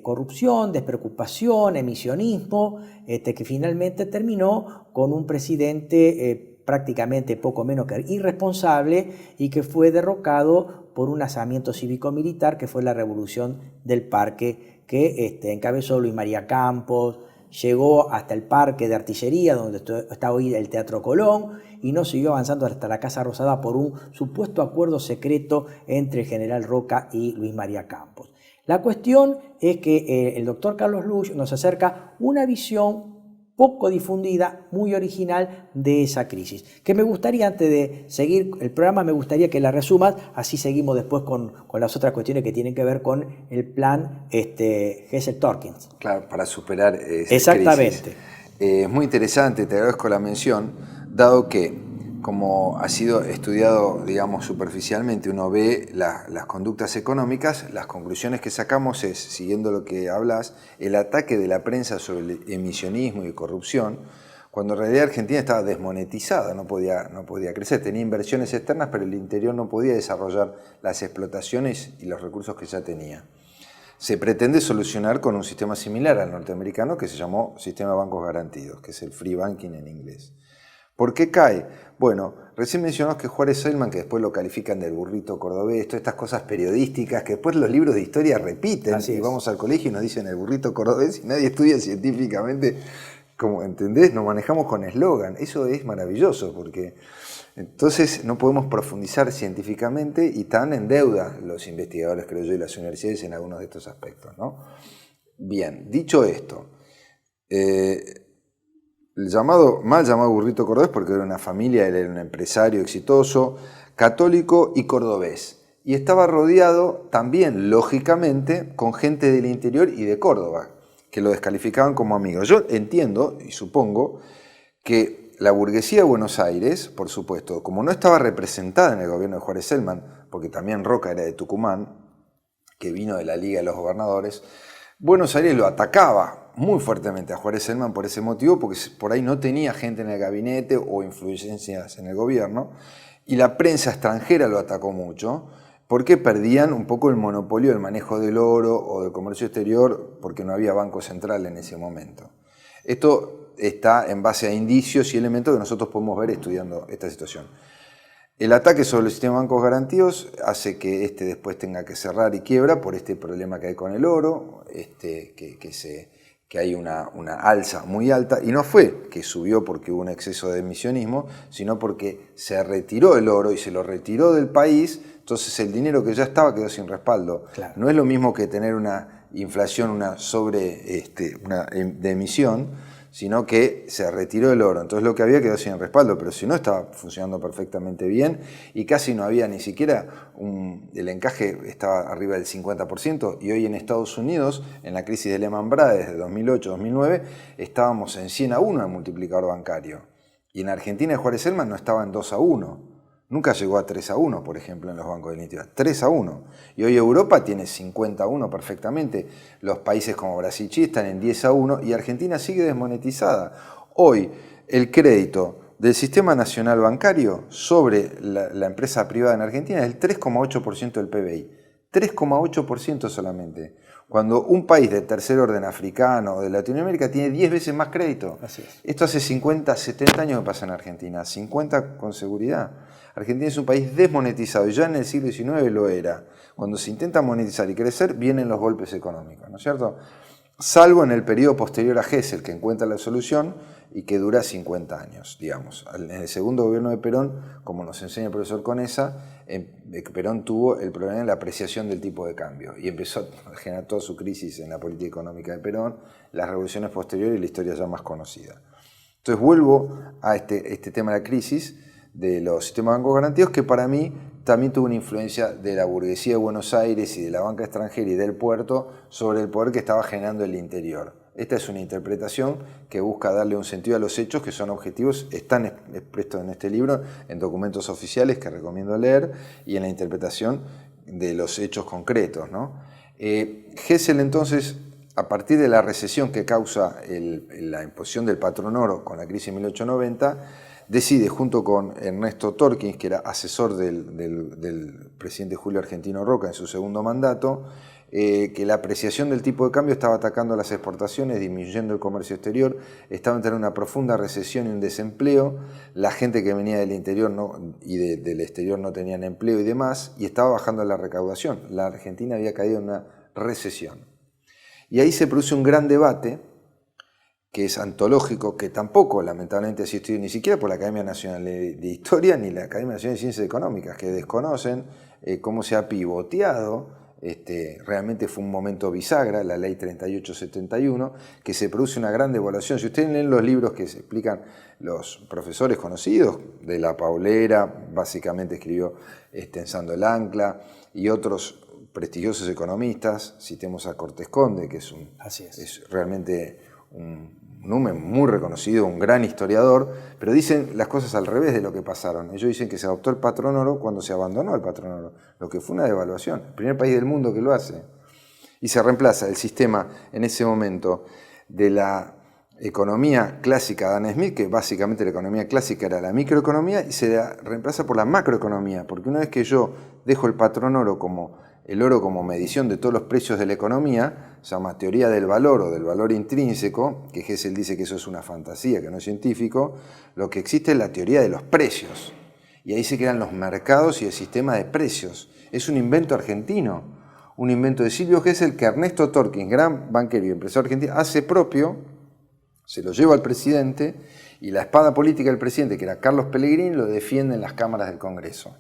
corrupción, despreocupación, emisionismo, que finalmente terminó con un presidente prácticamente poco menos que irresponsable y que fue derrocado por un alzamiento cívico-militar que fue la Revolución del Parque, que encabezó Luis María Campos, llegó hasta el Parque de Artillería, donde está hoy el Teatro Colón, y no siguió avanzando hasta la Casa Rosada por un supuesto acuerdo secreto entre el general Roca y Luis María Campos. La cuestión es que el doctor Carlos Lusch nos acerca una visión poco difundida, muy original de esa crisis, que me gustaría, antes de seguir el programa, me gustaría que la resumas, así seguimos después con las otras cuestiones que tienen que ver con el plan Gesell-Torkins. Claro, para superar esa exactamente. crisis. Es muy interesante, te agradezco la mención, dado que, como ha sido estudiado, digamos, superficialmente, uno ve las conductas económicas, las conclusiones que sacamos es, siguiendo lo que hablas, el ataque de la prensa sobre el emisionismo y corrupción, cuando en realidad Argentina estaba desmonetizada, no podía crecer, tenía inversiones externas, pero el interior no podía desarrollar las explotaciones y los recursos que ya tenía. Se pretende solucionar con un sistema similar al norteamericano que se llamó Sistema de Bancos Garantidos, que es el Free Banking en inglés. ¿Por qué cae? Bueno, recién mencionamos que Juárez Selman, que después lo califican del burrito cordobés, todas estas cosas periodísticas que después los libros de historia repiten. Y vamos al colegio y nos dicen el burrito cordobés y nadie estudia científicamente. Como entendés, nos manejamos con eslogan. Eso es maravilloso porque entonces no podemos profundizar científicamente y están en deuda los investigadores, creo yo, y las universidades en algunos de estos aspectos, ¿no? Bien, dicho esto, mal llamado burrito cordobés porque era una familia, él era un empresario exitoso, católico y cordobés. Y estaba rodeado también, lógicamente, con gente del interior y de Córdoba, que lo descalificaban como amigos. Yo entiendo y supongo que la burguesía de Buenos Aires, por supuesto, como no estaba representada en el gobierno de Juárez Selman, porque también Roca era de Tucumán, que vino de la Liga de los Gobernadores, Buenos Aires lo atacaba muy fuertemente a Juárez Celman por ese motivo, porque por ahí no tenía gente en el gabinete o influencias en el gobierno, y la prensa extranjera lo atacó mucho, porque perdían un poco el monopolio del manejo del oro o del comercio exterior, porque no había banco central en ese momento. Esto está en base a indicios y elementos que nosotros podemos ver estudiando esta situación. El ataque sobre el sistema de bancos garantidos hace que este después tenga que cerrar y quiebra por este problema que hay con el oro, que hay una alza muy alta, y no fue que subió porque hubo un exceso de emisionismo, sino porque se retiró el oro y se lo retiró del país, entonces el dinero que ya estaba quedó sin respaldo. Claro. No es lo mismo que tener una inflación, una de emisión, sino que se retiró el oro. Entonces lo que había quedó sin respaldo, pero si no estaba funcionando perfectamente bien y casi no había ni siquiera el encaje estaba arriba del 50%, y hoy en Estados Unidos, en la crisis de Lehman Brothers de 2008-2009, estábamos en 100-1 en multiplicador bancario. Y en Argentina, Juárez Celman no estaba en 2-1. Nunca llegó a 3-1, por ejemplo, en los bancos de liquidez. 3-1. Y hoy Europa tiene 50-1 perfectamente. Los países como Brasil y Chile están en 10-1 y Argentina sigue desmonetizada. Hoy el crédito del Sistema Nacional Bancario sobre la empresa privada en Argentina es el 3,8% del PBI. 3,8% solamente. Cuando un país de tercer orden africano o de Latinoamérica tiene 10 veces más crédito. Así es. Esto hace 50, 70 años que pasa en Argentina. 50 con seguridad. Argentina es un país desmonetizado y ya en el siglo XIX lo era. Cuando se intenta monetizar y crecer, vienen los golpes económicos, ¿no es cierto? Salvo en el periodo posterior a Gesell, que encuentra la solución y que dura 50 años, digamos. En el segundo gobierno de Perón, como nos enseña el profesor Conesa, Perón tuvo el problema de la apreciación del tipo de cambio y empezó a generar toda su crisis en la política económica de Perón, las revoluciones posteriores y la historia ya más conocida. Entonces vuelvo a este tema de la crisis de los sistemas de bancos garantidos, que para mí también tuvo una influencia de la burguesía de Buenos Aires y de la banca extranjera y del puerto sobre el poder que estaba generando el interior. Esta es una interpretación que busca darle un sentido a los hechos que son objetivos, están expuestos en este libro, en documentos oficiales que recomiendo leer, y en la interpretación de los hechos concretos, ¿no? Gesell entonces, a partir de la recesión que causa la imposición del patrón oro con la crisis de 1890, decide, junto con Ernesto Torkins, que era asesor del presidente Julio Argentino Roca en su segundo mandato, que la apreciación del tipo de cambio estaba atacando las exportaciones, disminuyendo el comercio exterior, estaba entrando en una profunda recesión y un desempleo, la gente que venía del interior del exterior no tenían empleo y demás, y estaba bajando la recaudación. La Argentina había caído en una recesión. Y ahí se produce un gran debate, que es antológico, que tampoco lamentablemente ha sido estudiado ni siquiera por la Academia Nacional de Historia ni la Academia Nacional de Ciencias Económicas, que desconocen cómo se ha pivoteado. Realmente fue un momento bisagra, la ley 3871, que se produce una gran devaluación. Si ustedes leen los libros que se explican los profesores conocidos, de La Paulera, básicamente escribió Tensando el Ancla, y otros prestigiosos economistas, citemos a Cortés Conde, que es realmente un hombre muy reconocido, un gran historiador, pero dicen las cosas al revés de lo que pasaron. Ellos dicen que se adoptó el patrón oro cuando se abandonó el patrón oro, lo que fue una devaluación, el primer país del mundo que lo hace. Y se reemplaza el sistema en ese momento de la economía clásica de Adam Smith, que básicamente la economía clásica era la microeconomía, y se la reemplaza por la macroeconomía, porque una vez que yo dejo el patrón oro el oro como medición de todos los precios de la economía, se llama teoría del valor o del valor intrínseco, que Gesell dice que eso es una fantasía, que no es científico. Lo que existe es la teoría de los precios. Y ahí se crean los mercados y el sistema de precios. Es un invento argentino, un invento de Silvio Gesell que Ernesto Torkins, gran banquero y empresario argentino, hace propio, se lo lleva al presidente y la espada política del presidente, que era Carlos Pellegrini, lo defiende en las cámaras del Congreso.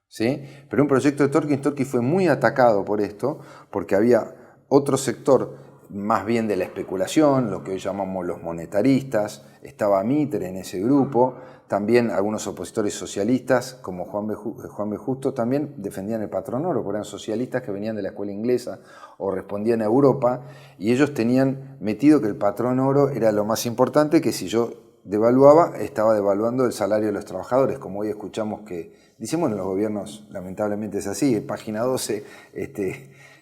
¿Sí? Pero un proyecto de Torkins fue muy atacado por esto, porque había otro sector más bien de la especulación, lo que hoy llamamos los monetaristas, estaba Mitre en ese grupo, también algunos opositores socialistas como Juan B. Justo también defendían el patrón oro, porque eran socialistas que venían de la escuela inglesa o respondían a Europa, y ellos tenían metido que el patrón oro era lo más importante, que si yo devaluaba, estaba devaluando el salario de los trabajadores, como hoy escuchamos que dicen, bueno, los gobiernos lamentablemente es así, página 12,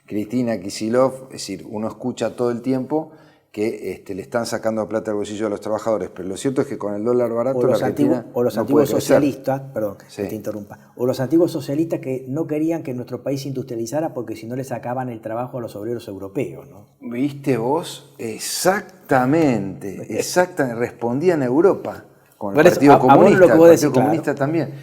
Cristina Kicillof, es decir, uno escucha todo el tiempo que le están sacando plata al bolsillo a los trabajadores, pero lo cierto es que con el dólar barato la Argentina o los no antiguos puede crecer. socialistas, perdón que te interrumpa, o los antiguos socialistas que no querían que nuestro país se industrializara porque si no le sacaban el trabajo a los obreros europeos, ¿no? ¿Viste vos? Exactamente, respondían a Europa, con el Partido Comunista, el Partido Comunista también.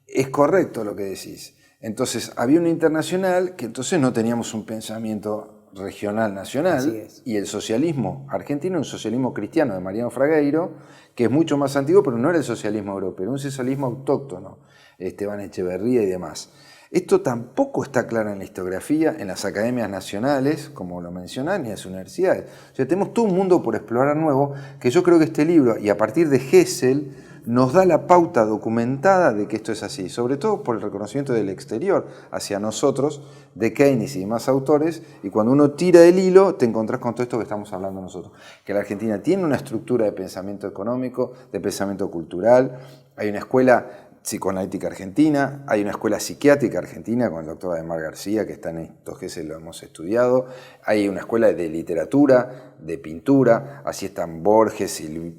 Es correcto lo que decís. Entonces, había una internacional que entonces no teníamos un pensamiento regional, nacional, y el socialismo argentino, un socialismo cristiano de Mariano Fragueiro, que es mucho más antiguo, pero no era el socialismo europeo, era un socialismo autóctono, Esteban Echeverría y demás. Esto tampoco está claro en la historiografía, en las academias nacionales, como lo mencionan, ni en las universidades. O sea, tenemos todo un mundo por explorar nuevo, que yo creo que este libro, y a partir de Hessel, nos da la pauta documentada de que esto es así, sobre todo por el reconocimiento del exterior hacia nosotros, de Keynes y demás autores, y cuando uno tira el hilo te encontrás con todo esto que estamos hablando nosotros, que la Argentina tiene una estructura de pensamiento económico, de pensamiento cultural, hay una escuela psicoanalítica argentina, hay una escuela psiquiátrica argentina con el doctor Ademar García, que está en estos GESEL, lo hemos estudiado, hay una escuela de literatura, de pintura, así están Borges,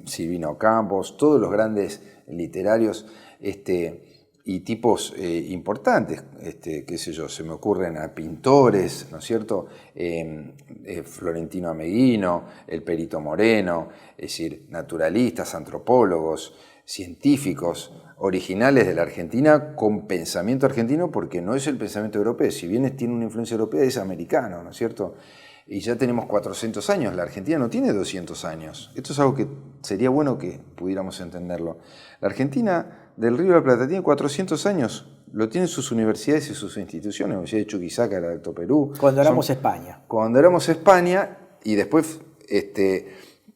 Silvino Campos, todos los grandes literarios y tipos importantes, qué sé yo, se me ocurren a pintores, ¿no es cierto? Florentino Ameguino, el Perito Moreno, es decir, naturalistas, antropólogos, científicos originales de la Argentina con pensamiento argentino, porque no es el pensamiento europeo, si bien tiene una influencia europea es americano, ¿no es cierto? Y ya tenemos 400 años, la Argentina no tiene 200 años. Esto es algo que sería bueno que pudiéramos entenderlo. La Argentina del Río de la Plata tiene 400 años, lo tienen sus universidades y sus instituciones, la Universidad de Chuquisaca, la de Alto Perú. Cuando éramos España. Cuando éramos España, y después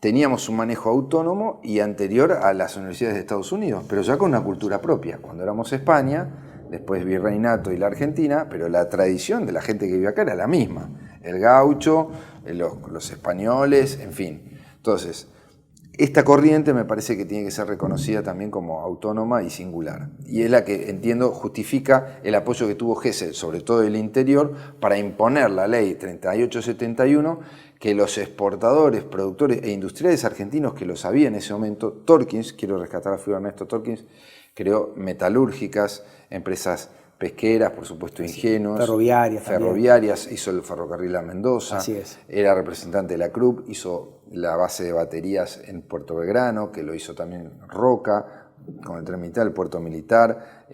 teníamos un manejo autónomo y anterior a las universidades de Estados Unidos, pero ya con una cultura propia. Cuando éramos España, después Virreinato y la Argentina, pero la tradición de la gente que vive acá era la misma. El gaucho, los españoles, en fin. Entonces, esta corriente me parece que tiene que ser reconocida también como autónoma y singular. Y es la que, entiendo, justifica el apoyo que tuvo Hessel, sobre todo del interior, para imponer la ley 3871, que los exportadores, productores e industriales argentinos que lo sabían en ese momento, Torkins, quiero rescatar a figura de Ernesto Torkins, creó metalúrgicas, empresas pesqueras, por supuesto ingenuos, ferroviarias, hizo el ferrocarril a Mendoza, era representante de la CRUB, hizo la base de baterías en Puerto Belgrano, que lo hizo también Roca, con el tren militar, el puerto militar,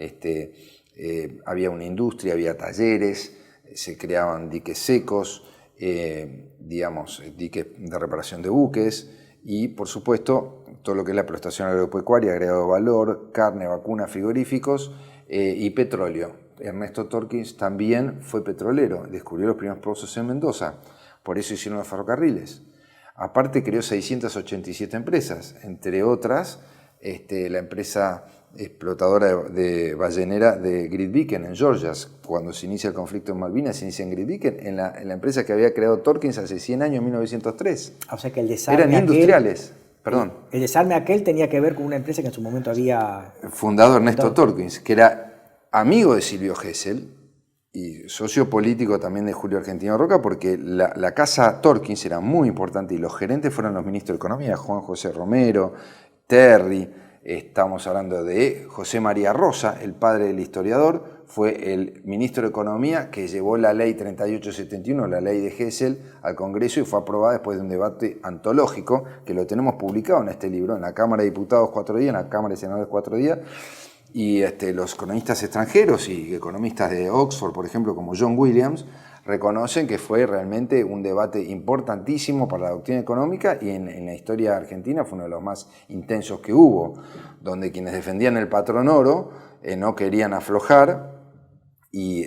había una industria, había talleres, se creaban diques secos, diques de reparación de buques y, por supuesto, todo lo que es la prestación agropecuaria, agregado de valor, carne, vacunas, frigoríficos y petróleo. Ernesto Torkins también fue petrolero, descubrió los primeros pozos en Mendoza, por eso hicieron los ferrocarriles. Aparte creó 687 empresas, entre otras la empresa explotadora de ballenera de Grytviken en Georgia. Cuando se inicia el conflicto en Malvinas, se inicia en Grytviken, en la empresa que había creado Torkins hace 100 años, en 1903. O sea que el desarme eran industriales. Perdón. El desarme aquel tenía que ver con una empresa que en su momento había... Fundado Ernesto Torkins, que era amigo de Silvio Gesell y socio político también de Julio Argentino Roca, porque la casa Torkins era muy importante y los gerentes fueron los ministros de Economía, Juan José Romero, Terry, estamos hablando de José María Rosa, el padre del historiador, fue el ministro de Economía que llevó la ley 3871, la ley de Gesell, al Congreso y fue aprobada después de un debate antológico, que lo tenemos publicado en este libro, en la Cámara de Diputados 4 días, en la Cámara de Senadores 4 días, y los economistas extranjeros y economistas de Oxford, por ejemplo, como John Williams, reconocen que fue realmente un debate importantísimo para la doctrina económica y en la historia argentina fue uno de los más intensos que hubo, donde quienes defendían el patrón oro no querían aflojar y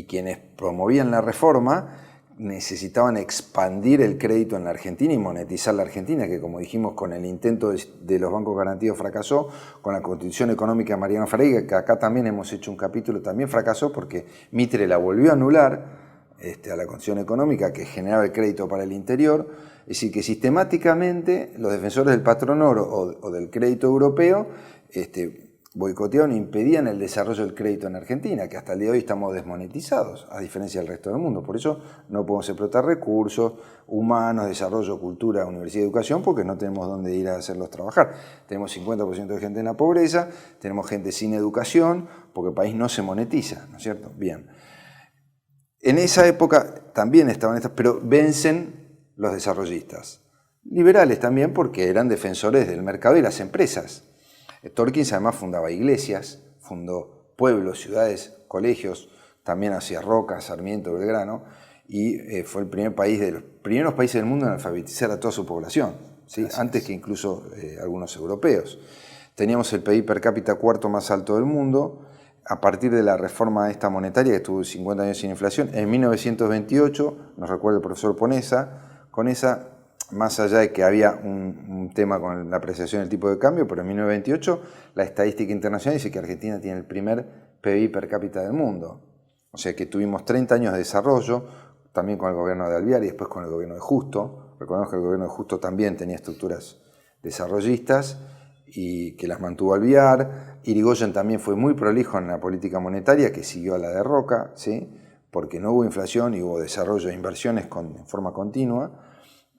quienes promovían la reforma necesitaban expandir el crédito en la Argentina y monetizar la Argentina, que como dijimos con el intento de los bancos garantidos fracasó, con la Constitución Económica de Mariano Fragueiro, que acá también hemos hecho un capítulo, también fracasó porque Mitre la volvió a anular, a la condición económica que generaba el crédito para el interior. Es decir, que sistemáticamente los defensores del patrón oro o del crédito europeo boicoteaban e impedían el desarrollo del crédito en Argentina, que hasta el día de hoy estamos desmonetizados, a diferencia del resto del mundo. Por eso no podemos explotar recursos humanos, desarrollo, cultura, universidad y educación, porque no tenemos dónde ir a hacerlos trabajar. Tenemos 50% de gente en la pobreza, tenemos gente sin educación, porque el país no se monetiza, ¿no es cierto? Bien. En esa época también estaban estas, pero vencen los desarrollistas. Liberales también, porque eran defensores del mercado y las empresas. Torkins además fundaba iglesias, fundó pueblos, ciudades, colegios, también hacia Roca, Sarmiento, Belgrano, y fue el primeros países del mundo en alfabetizar a toda su población, ¿sí? Antes que incluso algunos europeos. Teníamos el PIB per cápita cuarto más alto del mundo. A partir de la reforma esta monetaria, que estuvo 50 años sin inflación, en 1928, nos recuerda el profesor Ponesa, con esa, más allá de que había un tema con la apreciación del tipo de cambio, pero en 1928 la estadística internacional dice que Argentina tiene el primer PIB per cápita del mundo. O sea que tuvimos 30 años de desarrollo, también con el gobierno de Alvear y después con el gobierno de Justo. Recordemos que el gobierno de Justo también tenía estructuras desarrollistas y que las mantuvo Alvear. Irigoyen también fue muy prolijo en la política monetaria, que siguió a la de Roca, ¿sí? Porque no hubo inflación y hubo desarrollo de inversiones en forma continua.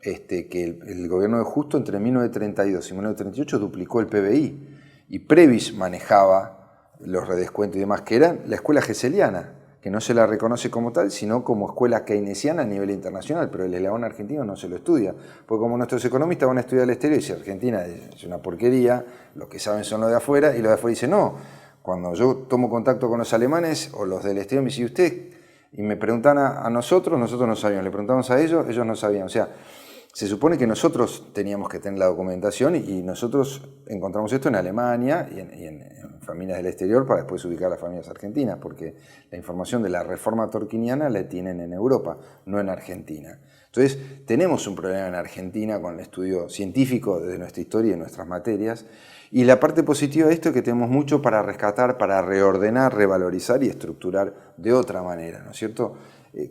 Que el gobierno de Justo entre 1932 y 1938 duplicó el PBI y Previs manejaba los redescuentos y demás, que era la escuela geseliana, que no se la reconoce como tal, sino como escuela keynesiana a nivel internacional, pero el eslabón argentino no se lo estudia, porque como nuestros economistas van a estudiar el exterior y si Argentina es una porquería, los que saben son los de afuera, y los de afuera dicen no. Cuando yo tomo contacto con los alemanes o los del exterior me dicen usted, y me preguntan a nosotros no sabíamos, le preguntamos a ellos no sabían, o sea, se supone que nosotros teníamos que tener la documentación y nosotros encontramos esto en Alemania y en familias del exterior para después ubicar a las familias argentinas, porque la información de la reforma torquiniana la tienen en Europa, no en Argentina. Entonces, tenemos un problema en Argentina con el estudio científico de nuestra historia y de nuestras materias, y la parte positiva de esto es que tenemos mucho para rescatar, para reordenar, revalorizar y estructurar de otra manera, ¿no es cierto?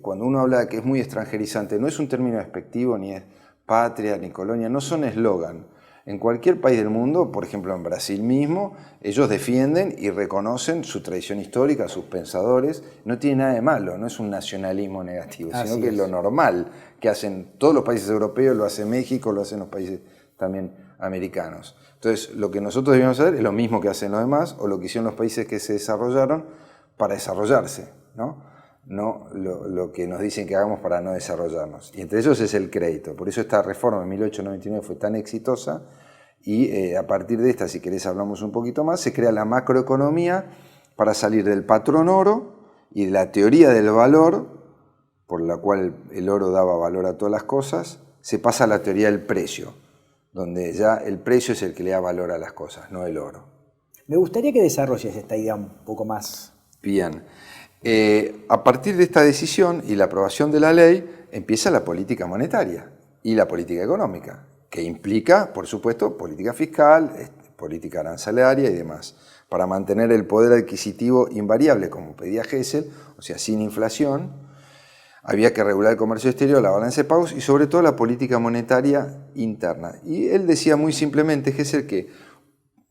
Cuando uno habla de que es muy extranjerizante, no es un término despectivo ni es patria ni colonia, no son eslogan. En cualquier país del mundo, por ejemplo en Brasil mismo, ellos defienden y reconocen su tradición histórica, sus pensadores. No tiene nada de malo, no es un nacionalismo negativo, sino que es lo normal que hacen todos los países europeos, lo hace México, lo hacen los países también americanos. Entonces, lo que nosotros debemos hacer es lo mismo que hacen los demás o lo que hicieron los países que se desarrollaron para desarrollarse, ¿no? No lo que nos dicen que hagamos para no desarrollarnos. Y entre ellos es el crédito. Por eso esta reforma en 1899 fue tan exitosa y a partir de esta, si querés hablamos un poquito más, se crea la macroeconomía para salir del patrón oro y de la teoría del valor, por la cual el oro daba valor a todas las cosas, se pasa a la teoría del precio, donde ya el precio es el que le da valor a las cosas, no el oro. Me gustaría que desarrolles esta idea un poco más. Bien. A partir de esta decisión y la aprobación de la ley, empieza la política monetaria y la política económica, que implica, por supuesto, política fiscal, política arancelaria y demás, para mantener el poder adquisitivo invariable, como pedía Gesell, o sea, sin inflación. Había que regular el comercio exterior, la balanza de pagos y sobre todo la política monetaria interna. Y él decía muy simplemente, Gesell, que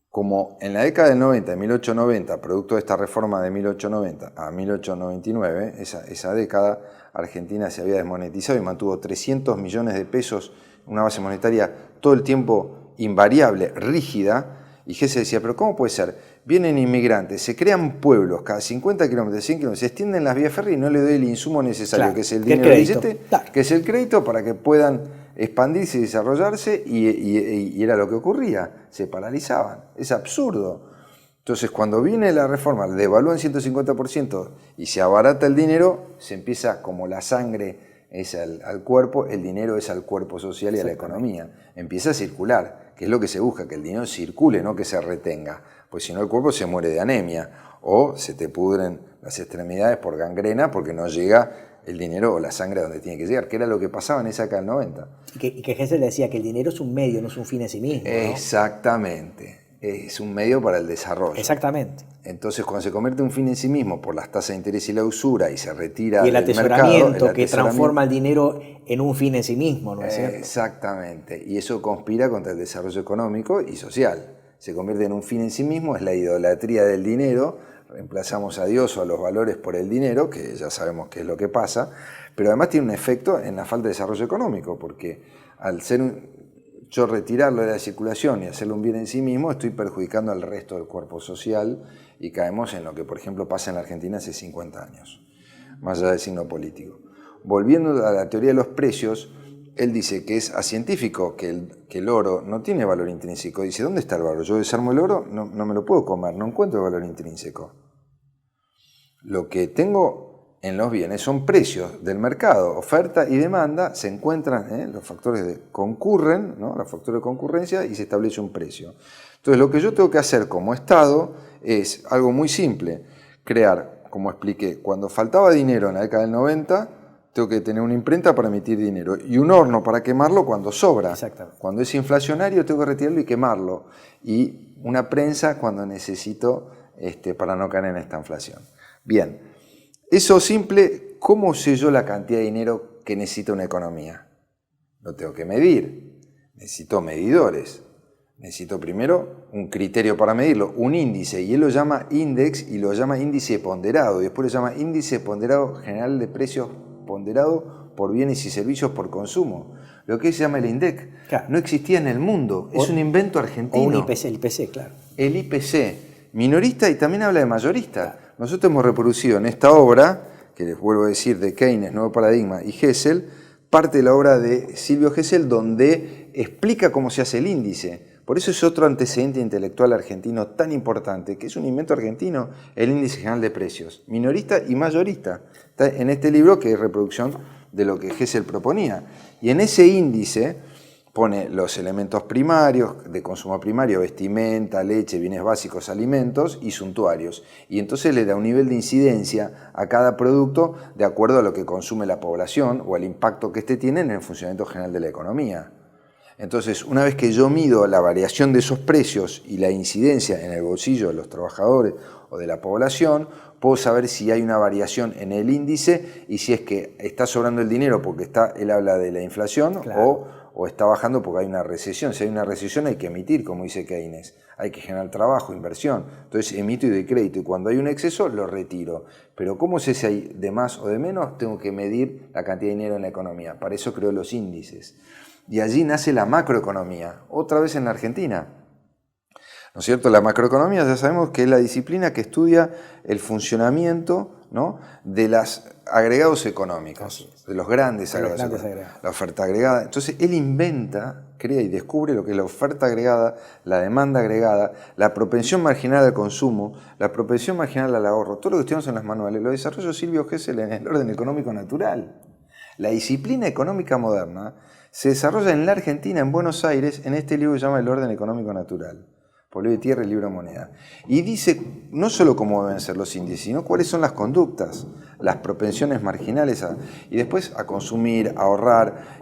como en la década del 90, de 1890, producto de esta reforma de 1890 a 1899, esa década, Argentina se había desmonetizado y mantuvo 300 millones de pesos, una base monetaria todo el tiempo invariable, rígida, y Gesell decía, pero ¿cómo puede ser? Vienen inmigrantes, se crean pueblos cada 50 kilómetros, 100 kilómetros, se extienden las vías férreas y no le doy el insumo necesario, claro, que es el dinero del billete, claro, que es el crédito para que puedan expandirse y desarrollarse, y era lo que ocurría, se paralizaban. Es absurdo. Entonces, cuando viene la reforma, devalúan 150% y se abarata el dinero, se empieza como la sangre es al cuerpo, el dinero es al cuerpo social y a la economía. Empieza a circular, que es lo que se busca, que el dinero circule, no que se retenga, pues si no el cuerpo se muere de anemia o se te pudren las extremidades por gangrena porque no llega el dinero o la sangre a donde tiene que llegar, que era lo que pasaba en esa década del 90. Y que Gesell decía que el dinero es un medio, no es un fin en sí mismo, ¿no? Exactamente. es un medio para el desarrollo. Exactamente. Entonces, cuando se convierte en un fin en sí mismo por las tasas de interés y la usura y se retira Y el del atesoramiento, mercado, que transforma el dinero en un fin en sí mismo, ¿no es cierto? Exactamente. Y eso conspira contra el desarrollo económico y social. Se convierte en un fin en sí mismo, es la idolatría del dinero. Reemplazamos a Dios o a los valores por el dinero, que ya sabemos qué es lo que pasa, pero además tiene un efecto en la falta de desarrollo económico, porque al ser yo retirarlo de la circulación y hacerlo un bien en sí mismo, estoy perjudicando al resto del cuerpo social y caemos en lo que, por ejemplo, pasa en la Argentina hace 50 años, más allá del signo político. Volviendo a la teoría de los precios, él dice que es acientífico que el oro no tiene valor intrínseco. Dice, ¿dónde está el valor? Yo desarmo el oro, no me lo puedo comer, no encuentro valor intrínseco. Lo que tengo en los bienes son precios del mercado, oferta y demanda, se encuentran, los factores concurren, ¿no? Los factores de concurrencia y se establece un precio. Entonces lo que yo tengo que hacer como Estado es algo muy simple, crear, como expliqué, cuando faltaba dinero en la década del 90, tengo que tener una imprenta para emitir dinero y un horno para quemarlo cuando sobra. Cuando es inflacionario tengo que retirarlo y quemarlo. Y una prensa cuando necesito para no caer en esta inflación. Bien. Eso simple, ¿cómo sé yo la cantidad de dinero que necesita una economía? Lo tengo que medir. Necesito medidores. Necesito primero un criterio para medirlo, un índice, y él lo llama index y lo llama índice ponderado, y después lo llama índice ponderado general de precios ponderado por bienes y servicios por consumo. Lo que se llama el INDEC. Claro. No existía en el mundo, es un invento argentino. O un IPC, el IPC, claro. El IPC, minorista y también habla de mayorista. Claro. Nosotros hemos reproducido en esta obra, que les vuelvo a decir, de Keynes, Nuevo Paradigma y Hessel, parte de la obra de Silvio Gesell donde explica cómo se hace el índice. Por eso es otro antecedente intelectual argentino tan importante, que es un invento argentino, el índice general de precios, minorista y mayorista. Está en este libro que es reproducción de lo que Gesell proponía. Y en ese índice pone los elementos primarios, de consumo primario, vestimenta, leche, bienes básicos, alimentos y suntuarios. Y entonces le da un nivel de incidencia a cada producto de acuerdo a lo que consume la población o al impacto que éste tiene en el funcionamiento general de la economía. Entonces, una vez que yo mido la variación de esos precios y la incidencia en el bolsillo de los trabajadores o de la población, puedo saber si hay una variación en el índice y si es que está sobrando el dinero porque él habla de la inflación, claro, o está bajando porque hay una recesión. Si hay una recesión hay que emitir, como dice Keynes. Hay que generar trabajo, inversión. Entonces emito y doy crédito. Y cuando hay un exceso, lo retiro. Pero ¿cómo sé si hay de más o de menos? Tengo que medir la cantidad de dinero en la economía. Para eso creo los índices. Y allí nace la macroeconomía. Otra vez en la Argentina. ¿No es cierto? La macroeconomía ya sabemos que es la disciplina que estudia el funcionamiento, ¿no?, de los agregados económicos, de los grandes agregados económicos, la oferta agregada. Entonces él inventa, crea y descubre lo que es la oferta agregada, la demanda agregada, la propensión marginal al consumo, la propensión marginal al ahorro. Todo lo que estudiamos en los manuales lo desarrolló Silvio Gesell en el orden económico natural. La disciplina económica moderna se desarrolla en la Argentina, en Buenos Aires, en este libro que se llama El orden económico natural. Pablo de Tierra y Libro Moneda. Y dice no solo cómo deben ser los índices, sino cuáles son las conductas, las propensiones marginales y después a consumir, a ahorrar,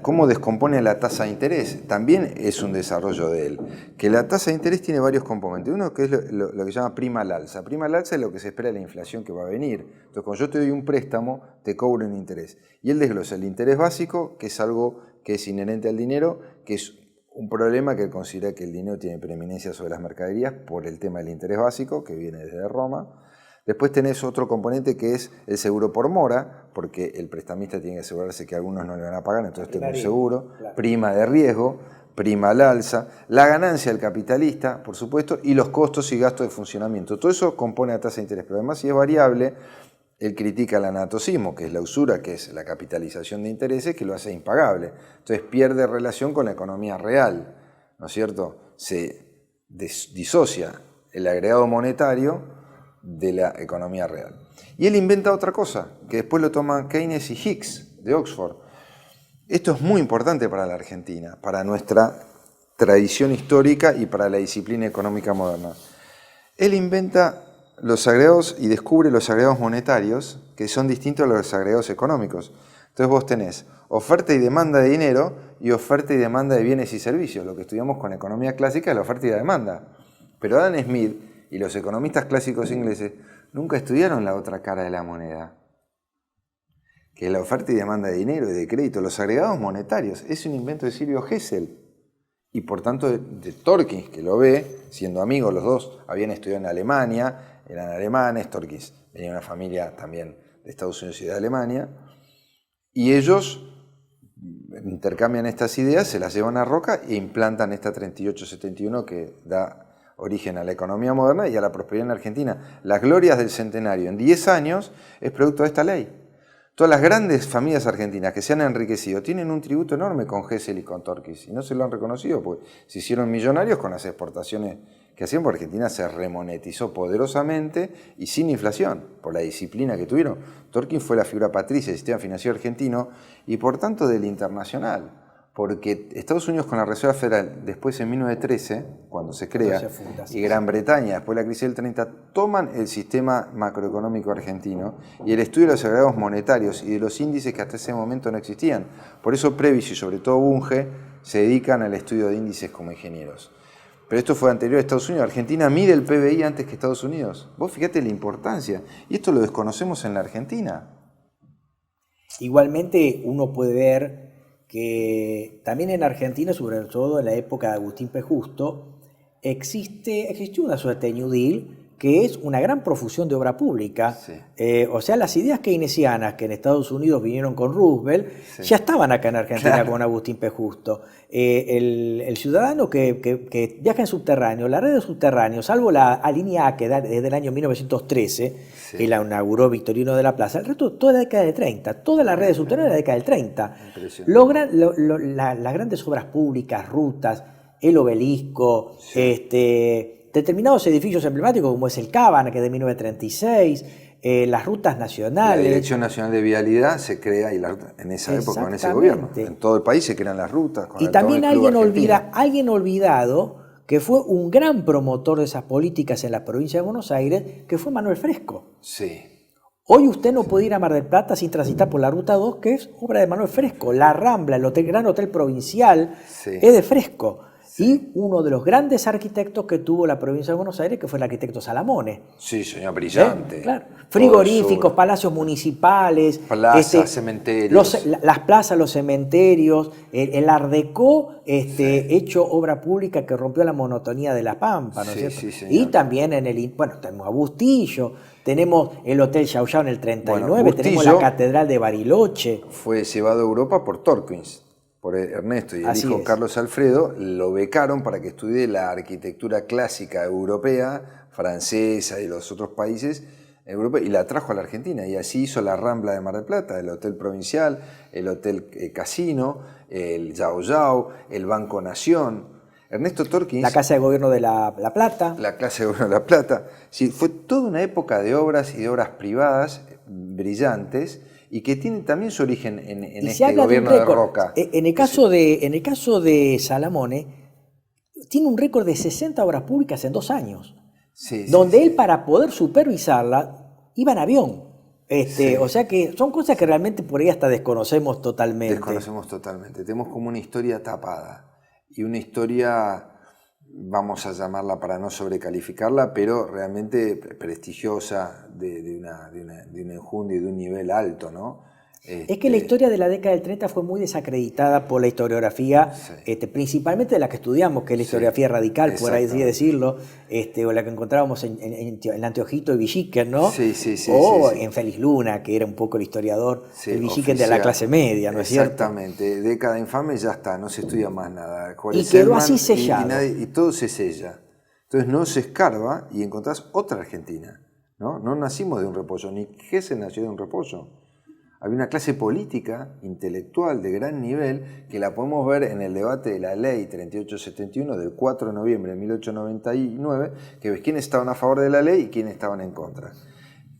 cómo descompone la tasa de interés. También es un desarrollo de él. Que la tasa de interés tiene varios componentes. Uno que es lo que se llama prima al alza. Prima al alza es lo que se espera de la inflación que va a venir. Entonces, cuando yo te doy un préstamo, te cobro un interés. Y él desglosa el interés básico, que es algo que es inherente al dinero, que es un problema que él considera que el dinero tiene preeminencia sobre las mercaderías por el tema del interés básico, que viene desde Roma. Después tenés otro componente que es el seguro por mora, porque el prestamista tiene que asegurarse que algunos no le van a pagar, entonces tengo un seguro, prima de riesgo, prima al alza, la ganancia del capitalista, por supuesto, y los costos y gastos de funcionamiento. Todo eso compone la tasa de interés, pero además si es variable, él critica el anatocismo, que es la usura, que es la capitalización de intereses, que lo hace impagable. Entonces pierde relación con la economía real, ¿no es cierto? Se disocia el agregado monetario de la economía real. Y él inventa otra cosa, que después lo toman Keynes y Hicks, de Oxford. Esto es muy importante para la Argentina, para nuestra tradición histórica y para la disciplina económica moderna. Él inventa los agregados y descubre los agregados monetarios que son distintos a los agregados económicos. Entonces vos tenés oferta y demanda de dinero y oferta y demanda de bienes y servicios. Lo que estudiamos con economía clásica es la oferta y la demanda. Pero Adam Smith y los economistas clásicos ingleses nunca estudiaron la otra cara de la moneda, que es la oferta y demanda de dinero y de crédito. Los agregados monetarios es un invento de Silvio Gesell y por tanto de Torkins, que lo ve, siendo amigos los dos, habían estudiado en Alemania, eran alemanes, Torkins venía de una familia también de Estados Unidos y de Alemania, y ellos intercambian estas ideas, se las llevan a Roca e implantan esta 3871 que da origen a la economía moderna y a la prosperidad en Argentina. Las glorias del centenario en 10 años es producto de esta ley. Todas las grandes familias argentinas que se han enriquecido tienen un tributo enorme con Gesell y con Torkins y no se lo han reconocido porque se hicieron millonarios con las exportaciones que hacían, porque Argentina se remonetizó poderosamente y sin inflación por la disciplina que tuvieron. Torkins fue la figura patricia del sistema financiero argentino y por tanto del internacional. Porque Estados Unidos con la Reserva Federal, después en 1913, cuando se crea, y Gran Bretaña, después de la crisis del 30, toman el sistema macroeconómico argentino y el estudio de los agregados monetarios y de los índices que hasta ese momento no existían. Por eso Previs y sobre todo Bunge se dedican al estudio de índices como ingenieros. Pero esto fue anterior a Estados Unidos. Argentina mide el PBI antes que Estados Unidos. Vos fíjate la importancia. Y esto lo desconocemos en la Argentina. Igualmente uno puede ver que también en Argentina, sobre todo en la época de Agustín P. Justo, existió una suerte de New Deal que es una gran profusión de obra pública. Sí. O sea, las ideas keynesianas que en Estados Unidos vinieron con Roosevelt, sí, ya estaban acá en Argentina, claro, con Agustín P. Justo. El ciudadano que viaja en subterráneo, la red de subterráneos, salvo la línea A que da desde el año 1913, sí, que la inauguró Victorino de la Plaza, el resto toda la década de 30, toda la red de subterráneos de la década del 30. Logran las grandes obras públicas, rutas, el obelisco, sí, determinados edificios emblemáticos como es el Cábana, que es de 1936, las rutas nacionales. La Dirección Nacional de Vialidad se crea en esa época con ese gobierno. En todo el país se crean las rutas. Y también alguien olvidado que fue un gran promotor de esas políticas en la provincia de Buenos Aires, que fue Manuel Fresco. Sí. Hoy usted no puede ir a Mar del Plata sin transitar por la Ruta 2, que es obra de Manuel Fresco. La Rambla, el Gran Hotel Provincial, sí, es de Fresco. Sí. Y uno de los grandes arquitectos que tuvo la provincia de Buenos Aires, que fue el arquitecto Salamone. Sí, señor, brillante. Claro. Frigoríficos, palacios municipales. Plazas, cementerios. Las plazas, los cementerios. El Art Deco, sí, hecho obra pública que rompió la monotonía de La Pampa, ¿no es cierto? Sí, y también tenemos a Bustillo, tenemos el Hotel Yao Yao en el 39, tenemos la Catedral de Bariloche. Fue llevado a Europa por Torkins, por Ernesto y el hijo Carlos Alfredo, lo becaron para que estudie la arquitectura clásica europea, francesa y los otros países europeos, y la trajo a la Argentina. Y así hizo la Rambla de Mar del Plata, el Hotel Provincial, el Hotel Casino, el Yao Yao, el Banco Nación. Ernesto Torkins... La Casa de Gobierno de La Plata. La Casa de Gobierno de La Plata. Sí, fue toda una época de obras y de obras privadas brillantes, y que tiene también su origen en este gobierno de Roca. En el caso de Salamone, tiene un récord de 60 obras públicas en 2 años, donde él, para poder supervisarla, iba en avión. O sea que son cosas que realmente por ahí hasta desconocemos totalmente. Desconocemos totalmente. Tenemos como una historia tapada, y una historia, vamos a llamarla para no sobrecalificarla, pero realmente prestigiosa, de una enjundia y de un nivel alto, ¿no? Es que la historia de la década del 30 fue muy desacreditada por la historiografía, principalmente de la que estudiamos, que es la historiografía radical, por ahí decirlo, o la que encontrábamos en Anteojito y Villiquen, ¿no? En Félix Luna, que era un poco el historiador, el Villiquen de la clase media, ¿no es cierto? Exactamente, década infame, ya está, no se estudia más nada. Y quedó así sellado. Y todo se sella. Entonces no se escarba y encontrás otra Argentina, ¿no? No nacimos de un repollo, ni Gesell nació de un repollo. Había una clase política, intelectual, de gran nivel, que la podemos ver en el debate de la ley 3871 del 4 de noviembre de 1899, que ves quiénes estaban a favor de la ley y quiénes estaban en contra.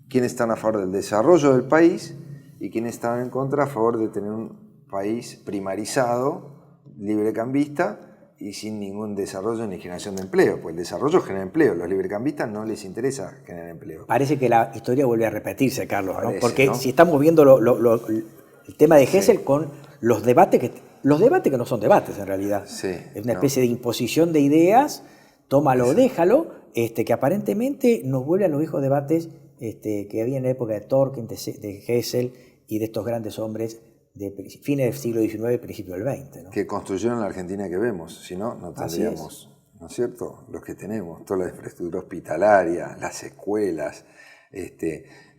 Quiénes estaban a favor del desarrollo del país y quiénes estaban en contra a favor de tener un país primarizado, librecambista y sin ningún desarrollo ni generación de empleo. Pues el desarrollo genera empleo, los librecambistas no les interesa generar empleo. Parece que la historia vuelve a repetirse, Carlos, ¿no? Porque ¿no? Si estamos viendo el tema de Hessel con los debates que no son debates en realidad. Sí, es una especie de imposición de ideas, tómalo o déjalo, que aparentemente nos vuelve a los viejos debates que había en la época de Tolkien, de Hessel y de estos grandes hombres de fines del siglo XIX y principios del XX, ¿no? Que construyeron la Argentina que vemos, si no, no tendríamos, ¿no es cierto?, los que tenemos, toda la infraestructura hospitalaria, las escuelas,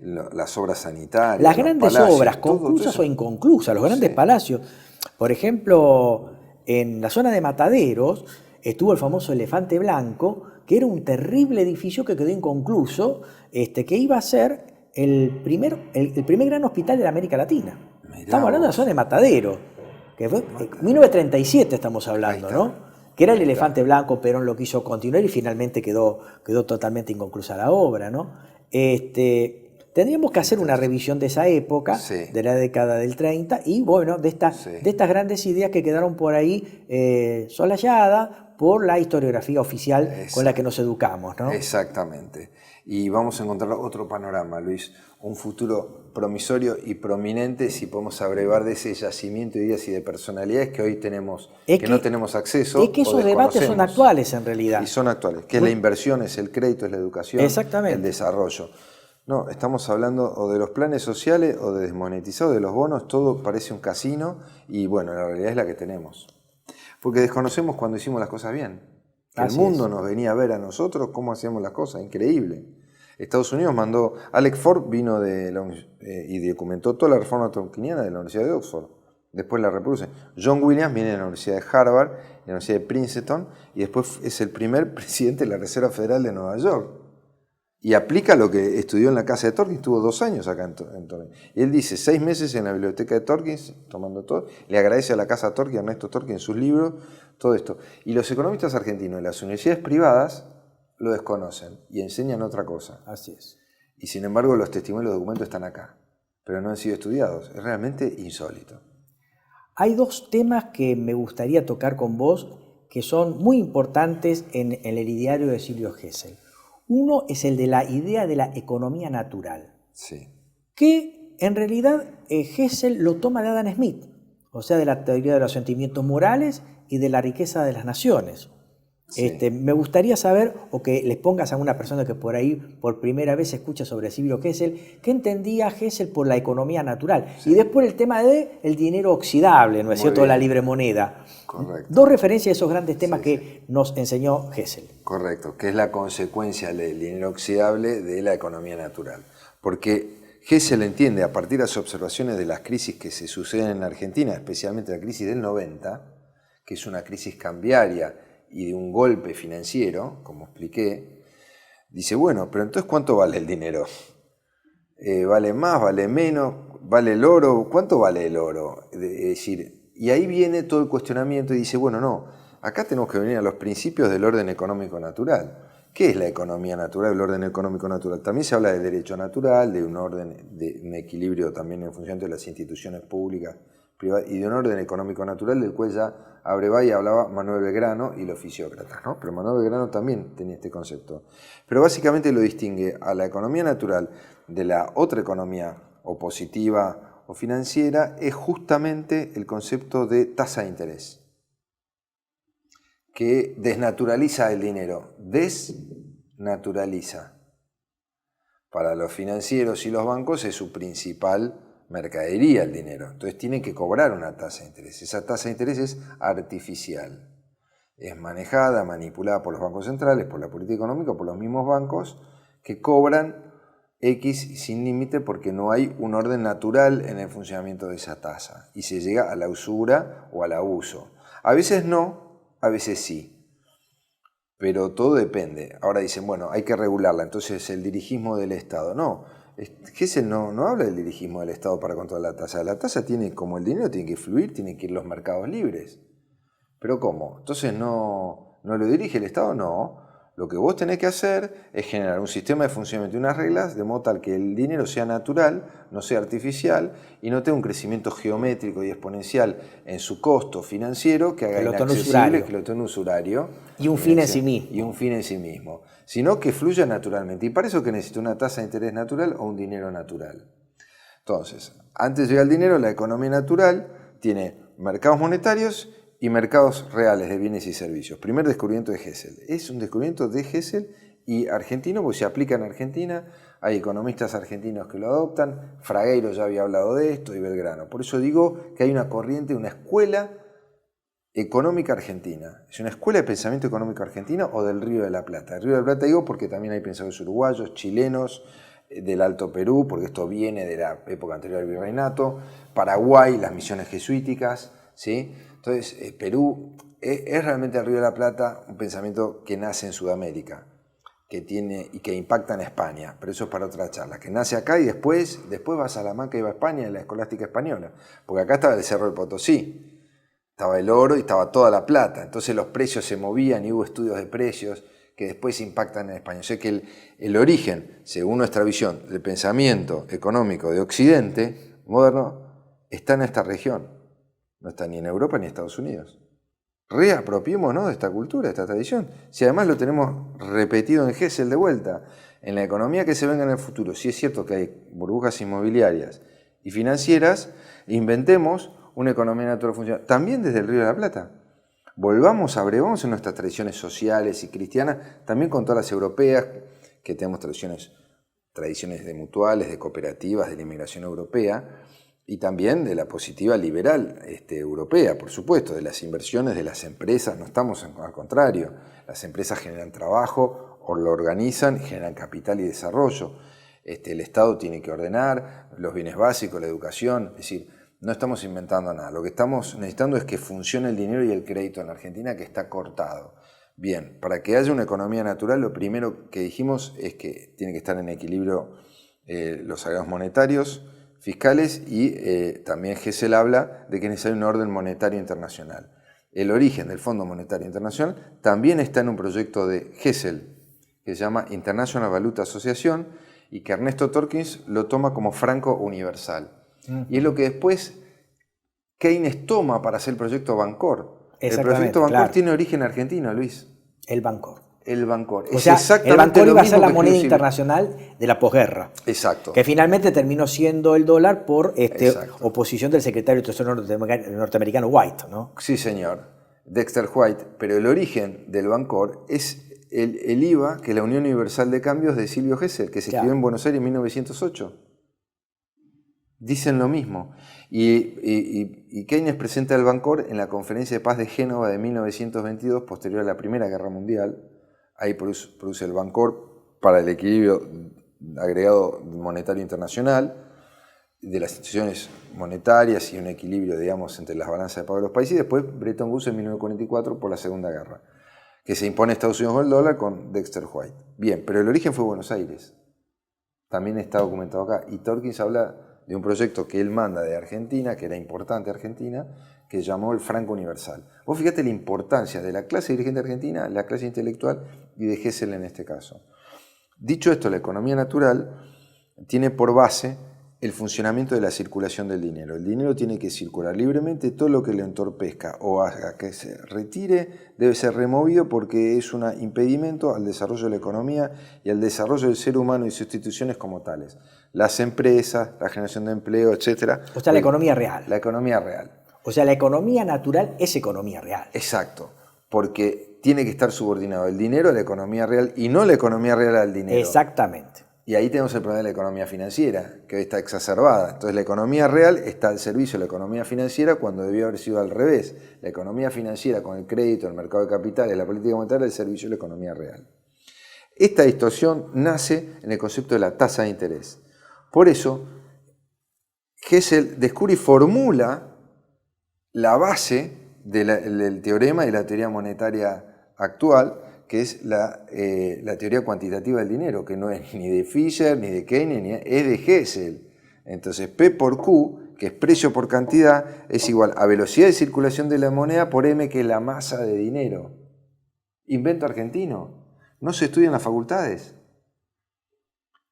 las obras sanitarias, las grandes palacios, obras, conclusas o inconclusas, los grandes palacios. Por ejemplo, en la zona de Mataderos estuvo el famoso Elefante Blanco, que era un terrible edificio que quedó inconcluso, que iba a ser el primer gran hospital de la América Latina. Estamos hablando de la zona de Matadero, que fue en 1937 estamos hablando, ¿no? Que era el Elefante Blanco, Perón lo quiso continuar y finalmente quedó totalmente inconclusa la obra, ¿no? Tendríamos que hacer una revisión de esa época, de la década del 30, y bueno, de estas grandes ideas que quedaron por ahí solayadas por la historiografía oficial con la que nos educamos, ¿no? Exactamente. Y vamos a encontrar otro panorama, Luis, un futuro promisorio y prominente si podemos abrevar de ese yacimiento de ideas y de personalidades que hoy tenemos, que no tenemos acceso. Es que esos debates son actuales en realidad. Y son actuales, que es la inversión, es el crédito, es la educación, el desarrollo. No, estamos hablando o de los planes sociales o de desmonetizado, de los bonos, todo parece un casino y bueno, la realidad es la que tenemos. Porque desconocemos cuando hicimos las cosas bien. El mundo nos venía a ver a nosotros cómo hacíamos las cosas, increíble. Estados Unidos mandó, Alex Ford vino y documentó toda la reforma tolkieniana de la Universidad de Oxford. Después la reproduce. John Williams viene de la Universidad de Harvard, de la Universidad de Princeton, y después es el primer presidente de la Reserva Federal de Nueva York. Y aplica lo que estudió en la casa de Tolkien, estuvo 2 años acá en Tolkien. Y él dice, 6 meses en la biblioteca de Tolkien, tomando todo, le agradece a la casa de Tolkien, a Ernesto Tolkien, sus libros, todo esto. Y los economistas argentinos de las universidades privadas lo desconocen y enseñan otra cosa. Así es. Y sin embargo los testimonios y los documentos están acá, pero no han sido estudiados. Es realmente insólito. Hay 2 temas que me gustaría tocar con vos que son muy importantes en el ideario de Silvio Gesell. Uno es el de la idea de la economía natural, que en realidad Gesell lo toma de Adam Smith, o sea, de la teoría de los sentimientos morales y de la riqueza de las naciones. Me gustaría saber, o que les pongas a una persona que por ahí por primera vez escucha sobre Silvio Gesell, ¿qué entendía Gesell por la economía natural? Y después el tema del dinero oxidable, ¿no es cierto?, la libre moneda. Correcto. 2 referencias a esos grandes temas que nos enseñó Gesell. Correcto, que es la consecuencia del dinero oxidable de la economía natural. Porque Gesell entiende, a partir de las observaciones de las crisis que se suceden en Argentina, especialmente la crisis del 90, que es una crisis cambiaria y de un golpe financiero, como expliqué, dice, bueno, pero entonces ¿cuánto vale el dinero? ¿Vale más, vale menos? ¿Vale el oro? ¿Cuánto vale el oro? Es decir, y ahí viene todo el cuestionamiento y dice, bueno, no, acá tenemos que venir a los principios del orden económico natural. ¿Qué es la economía natural, el orden económico natural? También se habla de derecho natural, de un orden, de un equilibrio también en función de las instituciones públicas, privadas, y de un orden económico natural del cual ya abrevaba y hablaba Manuel Belgrano y los fisiócratas, ¿no? Pero Manuel Belgrano también tenía este concepto. Pero básicamente lo distingue a la economía natural de la otra economía o positiva o financiera, es justamente el concepto de tasa de interés, que desnaturaliza el dinero, desnaturaliza. Para los financieros y los bancos es su principal mercadería el dinero, entonces tienen que cobrar una tasa de interés. Esa tasa de interés es artificial, es manejada, manipulada por los bancos centrales, por la política económica, por los mismos bancos que cobran X sin límite porque no hay un orden natural en el funcionamiento de esa tasa y se llega a la usura o al abuso. A veces no, a veces sí, pero todo depende. Ahora dicen, bueno, hay que regularla, entonces el dirigismo del Estado. No, Gesell no habla del dirigismo del Estado para controlar la tasa. La tasa tiene, como el dinero, tiene que fluir, tiene que ir los mercados libres. ¿Pero cómo? Entonces no lo dirige el Estado, no. Lo que vos tenés que hacer es generar un sistema de funcionamiento y unas reglas de modo tal que el dinero sea natural, no sea artificial y no tenga un crecimiento geométrico y exponencial en su costo financiero que haga inaccesible, que lo tenga usurario. Y un fin en sí mismo. Y un fin en sí mismo. Sino que fluya naturalmente. Y para eso que necesita una tasa de interés natural o un dinero natural. Entonces, antes de llegar al dinero, la economía natural tiene mercados monetarios y mercados reales de bienes y servicios. Primer descubrimiento de Hessel. Es un descubrimiento de Hessel y argentino, porque se aplica en Argentina. Hay economistas argentinos que lo adoptan. Fragueiro ya había hablado de esto y Belgrano. Por eso digo que hay una corriente, una escuela económica argentina. Es una escuela de pensamiento económico argentina o del Río de la Plata. El Río de la Plata digo porque también hay pensadores uruguayos, chilenos, del Alto Perú, porque esto viene de la época anterior al virreinato, Paraguay, las misiones jesuíticas, ¿sí? Entonces, Perú es realmente el Río de la Plata un pensamiento que nace en Sudamérica, que tiene y que impacta en España, pero eso es para otra charla, que nace acá y después va a Salamanca y va a España, en la escolástica española, porque acá estaba el Cerro del Potosí, estaba el oro y estaba toda la plata, entonces los precios se movían y hubo estudios de precios que después impactan en España. O sea que el origen, según nuestra visión, del pensamiento económico de Occidente moderno, está en esta región. No está ni en Europa ni en Estados Unidos. Reapropiémonos de esta cultura, de esta tradición. Si además lo tenemos repetido en Hessel de vuelta, en la economía que se venga en el futuro, si es cierto que hay burbujas inmobiliarias y financieras, inventemos una economía natural funcional, también desde el Río de la Plata. Volvamos en nuestras tradiciones sociales y cristianas, también con todas las europeas, que tenemos tradiciones de mutuales, de cooperativas, de la inmigración europea, y también de la positiva liberal europea, por supuesto, de las inversiones de las empresas, no estamos al contrario, las empresas generan trabajo, o lo organizan, generan capital y desarrollo. El Estado tiene que ordenar los bienes básicos, la educación, es decir, no estamos inventando nada. Lo que estamos necesitando es que funcione el dinero y el crédito en la Argentina, que está cortado. Bien, para que haya una economía natural, lo primero que dijimos es que tiene que estar en equilibrio los agregados monetarios, fiscales, y también Hessel habla de que es necesario un orden monetario internacional. El origen del Fondo Monetario Internacional también está en un proyecto de Hessel, que se llama International Valuta Association, y que Ernesto Torkins lo toma como franco universal. Y es lo que después Keynes toma para hacer el proyecto Bancor. El proyecto Bancor, claro, tiene origen argentino, Luis. El Bancor. El Bancor. O sea, el Bancor iba a ser la moneda internacional de la posguerra. Exacto. Que finalmente terminó siendo el dólar por oposición del secretario de Tesoro norteamericano White, ¿no? Sí, señor. Dexter White. Pero el origen del Bancor es el IVA, que es la Unión Universal de Cambios de Silvio Gesell, que se escribió en Buenos Aires en 1908. Dicen lo mismo. Y Keynes presenta el Bancor en la Conferencia de Paz de Génova de 1922, posterior a la Primera Guerra Mundial. Ahí produce el Bancor para el equilibrio agregado monetario internacional, de las instituciones monetarias y un equilibrio, digamos, entre las balanzas de pago de los países. Y después Bretton Woods en 1944 por la Segunda Guerra, que se impone a Estados Unidos con el dólar con Dexter White. Bien, pero el origen fue Buenos Aires. También está documentado acá. Y Torkins habla de un proyecto que él manda de Argentina, que era importante Argentina, que llamó el Franco Universal. Vos fíjate la importancia de la clase dirigente argentina, la clase intelectual y de Hessel en este caso. Dicho esto, la economía natural tiene por base el funcionamiento de la circulación del dinero. El dinero tiene que circular libremente, todo lo que le entorpezca o haga que se retire debe ser removido porque es un impedimento al desarrollo de la economía y al desarrollo del ser humano y sus instituciones como tales. Las empresas, la generación de empleo, etc. O sea, la economía real. La economía real. O sea, la economía natural es economía real. Exacto, porque tiene que estar subordinado el dinero a la economía real y no la economía real al dinero. Exactamente. Y ahí tenemos el problema de la economía financiera, que hoy está exacerbada. Entonces la economía real está al servicio de la economía financiera cuando debió haber sido al revés. La economía financiera con el crédito, el mercado de capitales, la política monetaria al servicio de la economía real. Esta distorsión nace en el concepto de la tasa de interés. Por eso, Hessel descubre y formula la base del teorema y la teoría monetaria actual, que es la teoría cuantitativa del dinero, que no es ni de Fisher, ni de Keynes, es de Hessel. Entonces, P por Q, que es precio por cantidad, es igual a velocidad de circulación de la moneda por M, que es la masa de dinero. Invento argentino. No se estudia en las facultades.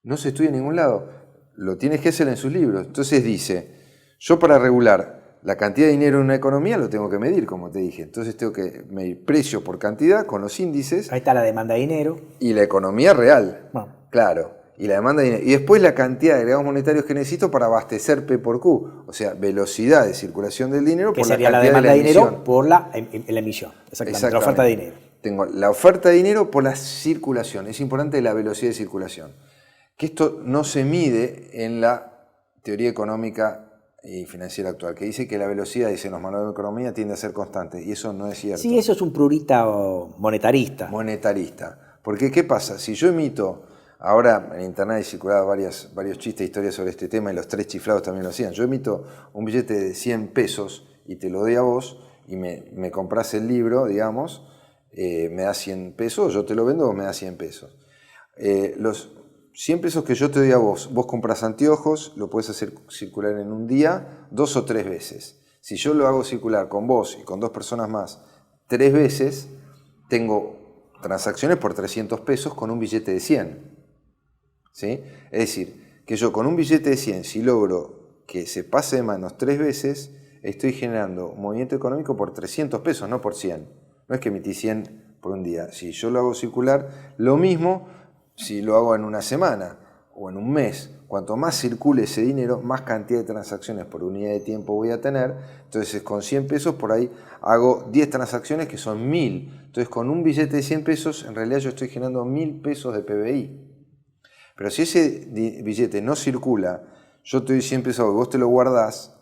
No se estudia en ningún lado. Lo tiene Hessel en sus libros. Entonces dice, yo para regular la cantidad de dinero en una economía lo tengo que medir, como te dije. Entonces tengo que medir precio por cantidad con los índices. Ahí está la demanda de dinero. Y la economía real. Bueno. Claro. y la demanda de dinero. Y después la cantidad de agregados monetarios que necesito para abastecer P por Q. O sea, velocidad de circulación del dinero por la cantidad de la emisión. Que sería la demanda de dinero por la emisión. Exactamente, la oferta de dinero. Tengo la oferta de dinero por la circulación. Es importante la velocidad de circulación. Que esto no se mide en la teoría económica y financiera actual, que dice que la velocidad, dicen los manuales de economía, tiende a ser constante. Y eso no es cierto. Sí, eso es un prurita monetarista. Monetarista. Porque, ¿qué pasa? Si yo emito... Ahora en internet hay circulado varios chistes, historias sobre este tema, y los 3 chiflados también lo hacían. Yo emito un billete de 100 pesos y te lo doy a vos, y me compras el libro, digamos, me das 100 pesos, yo te lo vendo, vos me das 100 pesos. Los 100 pesos que yo te doy a vos compras anteojos, lo puedes hacer circular en un día 2 o 3 veces. Si yo lo hago circular con vos y con 2 personas más 3 veces, tengo transacciones por 300 pesos con un billete de 100. ¿Sí? Es decir, que yo con un billete de 100, si logro que se pase de manos 3 veces, estoy generando un movimiento económico por 300 pesos, no por 100. No es que emití 100 por un día. Si yo lo hago circular, lo mismo si lo hago en una semana o en un mes. Cuanto más circule ese dinero, más cantidad de transacciones por unidad de tiempo voy a tener. Entonces, con 100 pesos por ahí hago 10 transacciones que son 1000. Entonces, con un billete de 100 pesos, en realidad yo estoy generando 1000 pesos de PBI. Pero si ese billete no circula, yo te doy 100 pesos y vos te lo guardás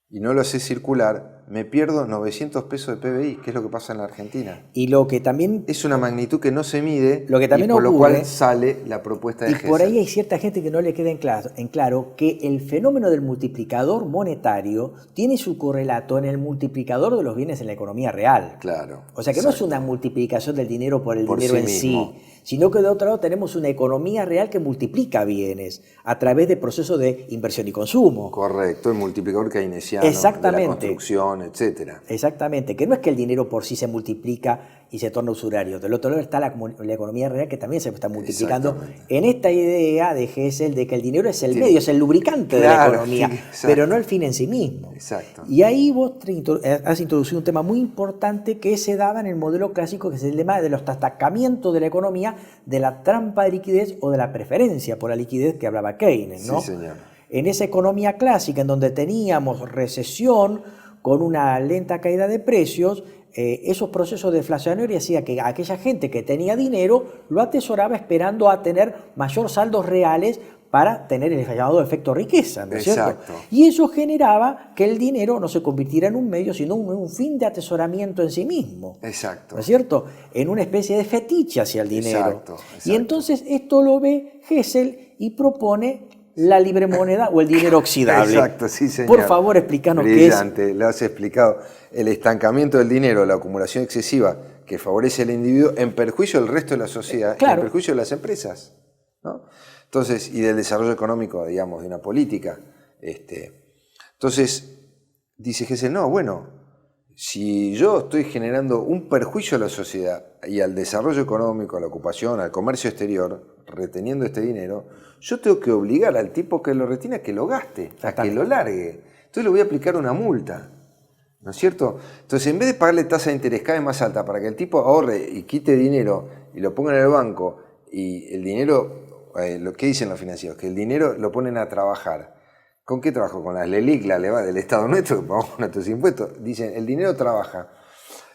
y no lo haces circular, me pierdo 900 pesos de PBI, que es lo que pasa en la Argentina. Y lo que también... Es una magnitud que no se mide, lo que también y por ocurre, lo cual sale la propuesta de Y Gesell. por ahí hay cierta gente que no le queda en claro que el fenómeno del multiplicador monetario tiene su correlato en el multiplicador de los bienes en la economía real. Claro. O sea que no es una multiplicación del dinero por el dinero en mismo. sí, sino que de otro lado tenemos una economía real que multiplica bienes a través de procesos de inversión y consumo. Correcto, el multiplicador keynesiano, Exactamente. de la construcción, etcétera. Exactamente, que no es que el dinero por sí se multiplica y se torna usurario. Del otro lado está la economía real que también se está multiplicando en esta idea de Gesell de que el dinero es el medio, es el lubricante de la economía, pero no el fin en sí mismo. Exacto. Y ahí vos has introducido un tema muy importante que se daba en el modelo clásico, que es el tema de los destacamientos de la economía, de la trampa de liquidez o de la preferencia por la liquidez que hablaba Keynes, ¿no? Sí, señor. En esa economía clásica en donde teníamos recesión con una lenta caída de precios, esos procesos deflacionarios hacían que aquella gente que tenía dinero lo atesoraba esperando a tener mayor saldos reales para tener el llamado efecto riqueza, ¿no es cierto? Exacto. Y eso generaba que el dinero no se convirtiera en un medio, sino en un fin de atesoramiento en sí mismo. Exacto. ¿No es cierto? En una especie de fetiche hacia el dinero. Exacto. Y entonces esto lo ve Gesell y propone la libre moneda o el dinero oxidable. Exacto, sí, señor. Por favor, explícanos qué es. Brillante, lo has explicado. El estancamiento del dinero, la acumulación excesiva que favorece al individuo en perjuicio del resto de la sociedad, Claro. en perjuicio de las empresas, ¿no? Entonces, y del desarrollo económico, digamos, de una política. Entonces, dice Gesell, no, bueno, si yo estoy generando un perjuicio a la sociedad y al desarrollo económico, a la ocupación, al comercio exterior, reteniendo este dinero, yo tengo que obligar al tipo que lo retiene a que lo gaste, a que lo largue. Entonces le voy a aplicar una multa, ¿no es cierto? Entonces, en vez de pagarle tasa de interés cada vez más alta para que el tipo ahorre y quite dinero y lo ponga en el banco, y el dinero, lo que dicen los financieros, que el dinero lo ponen a trabajar. ¿Con qué trabajo? Con las LELIC, la LEVA del Estado nuestro, que pagamos nuestros impuestos. Dicen, el dinero trabaja.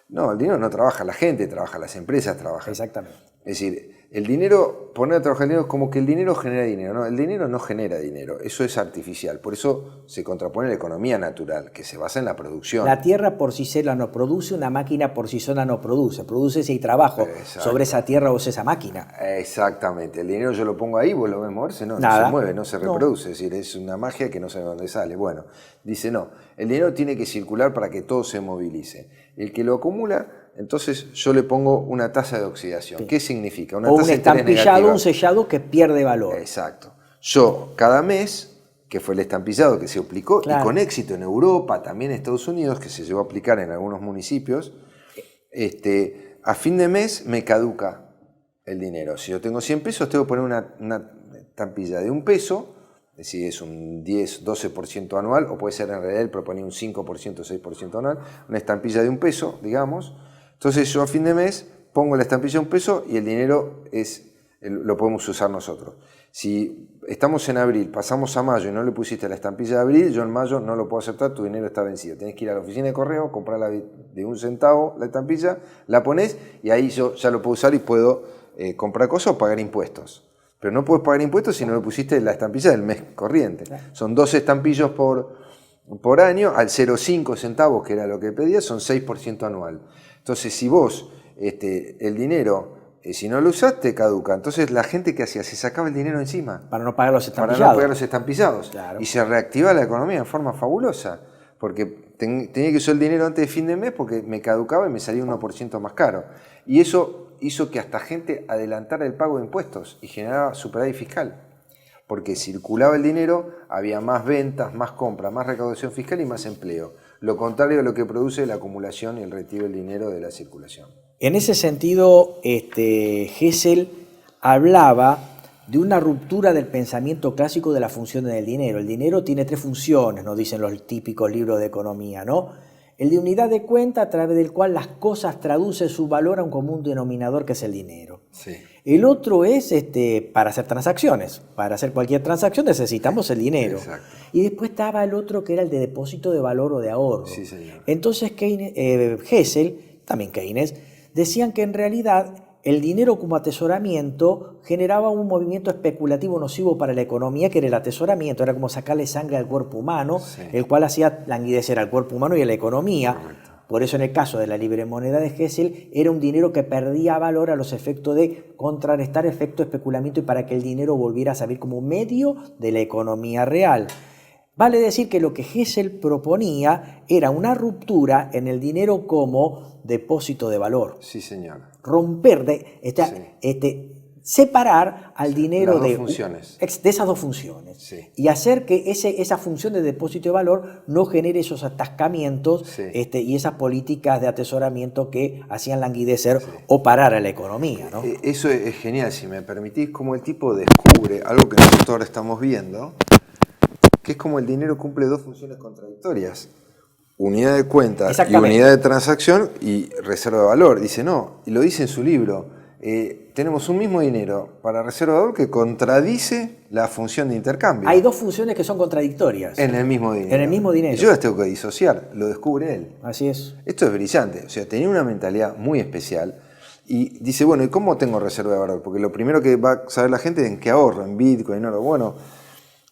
No, el dinero no trabaja, la gente trabaja, las empresas trabajan. Exactamente. Es decir, el dinero, poner a trabajar el dinero como que el dinero genera dinero. No, el dinero no genera dinero, eso es artificial. Por eso se contrapone la economía natural, que se basa en la producción. La tierra por sí sola no produce, una máquina por sí sola no produce. Produce si hay trabajo sobre esa tierra o esa máquina. Exactamente. El dinero yo lo pongo ahí, vos lo ves moverse, no se mueve, no se reproduce. Es decir, es una magia que no sé de dónde sale. Bueno, dice no, el dinero tiene que circular para que todo se movilice. El que lo acumula, entonces yo le pongo una tasa de oxidación. Sí. ¿Qué significa? Una tasa un estampillado, un sellado que pierde valor. Exacto. Yo cada mes, que fue el estampillado que se aplicó, y con éxito en Europa, también en Estados Unidos, que se llegó a aplicar en algunos municipios, a fin de mes me caduca el dinero. Si yo tengo 100 pesos, tengo que poner una estampilla de 1 peso, es decir, es un 10, 12% anual, o puede ser en realidad él proponía un 5%, 6% anual, una estampilla de 1 peso, digamos. Entonces yo a fin de mes pongo la estampilla de 1 peso y el dinero lo podemos usar nosotros. Si estamos en abril, pasamos a mayo y no le pusiste la estampilla de abril, yo en mayo no lo puedo aceptar, tu dinero está vencido. Tenés que ir a la oficina de correo, comprarla de 1 centavo la estampilla, la pones y ahí yo ya lo puedo usar y puedo comprar cosas o pagar impuestos. Pero no puedes pagar impuestos si no le pusiste la estampilla del mes corriente. Son 12 estampillos por año, al 0,5 centavos, que era lo que pedía, son 6% anual. Entonces, si vos el dinero, si no lo usaste, caduca. Entonces, la gente que hacía, se sacaba el dinero encima. Para no pagar los estampillados. Para no pagar los estampillados. Claro. Y se reactiva la economía en forma fabulosa. Porque tenía que usar el dinero antes de fin de mes porque me caducaba y me salía 1% más caro. Y eso hizo que hasta gente adelantara el pago de impuestos y generaba superávit fiscal. Porque circulaba el dinero, había más ventas, más compras, más recaudación fiscal y más empleo. Lo contrario de lo que produce la acumulación y el retiro del dinero de la circulación. En ese sentido, Hessel hablaba de una ruptura del pensamiento clásico de las funciones del dinero. El dinero tiene 3 funciones, nos dicen los típicos libros de economía, ¿no? El de unidad de cuenta, a través del cual las cosas traducen su valor a un común denominador, que es el dinero. Sí. El otro es para hacer transacciones. Para hacer cualquier transacción necesitamos el dinero. Exacto. Y después estaba el otro que era el de depósito de valor o de ahorro. Sí, señor. Entonces Hessel, también Keynes, decían que en realidad el dinero como atesoramiento generaba un movimiento especulativo nocivo para la economía, que era el atesoramiento, era como sacarle sangre al cuerpo humano, Sí. el cual hacía languidecer al cuerpo humano y a la economía. Correcto. Por eso en el caso de la libre moneda de Hessel era un dinero que perdía valor a los efectos de contrarrestar efecto de especulamiento y para que el dinero volviera a servir como medio de la economía real. Vale decir que lo que Hessel proponía era una ruptura en el dinero como depósito de valor. Sí, señor. Romper, separar al dinero Las dos de funciones. De esas 2 funciones. Sí. Y hacer que esa función de depósito de valor no genere esos atascamientos Sí. y esas políticas de atesoramiento que hacían languidecer o parar a la economía, ¿no? Eso es genial, si me permitís, como el tipo descubre algo que nosotros ahora estamos viendo, que es como el dinero cumple 2 funciones contradictorias. Unidad de cuenta y unidad de transacción y reserva de valor. Dice, no, y lo dice en su libro, tenemos un mismo dinero para reserva de valor que contradice la función de intercambio. Hay 2 funciones que son contradictorias. En el mismo dinero. En el mismo dinero. Y yo las tengo que disociar, lo descubre él. Así es. Esto es brillante, o sea, tenía una mentalidad muy especial y dice, bueno, ¿y cómo tengo reserva de valor? Porque lo primero que va a saber la gente es en qué ahorro, en Bitcoin, en oro. Bueno,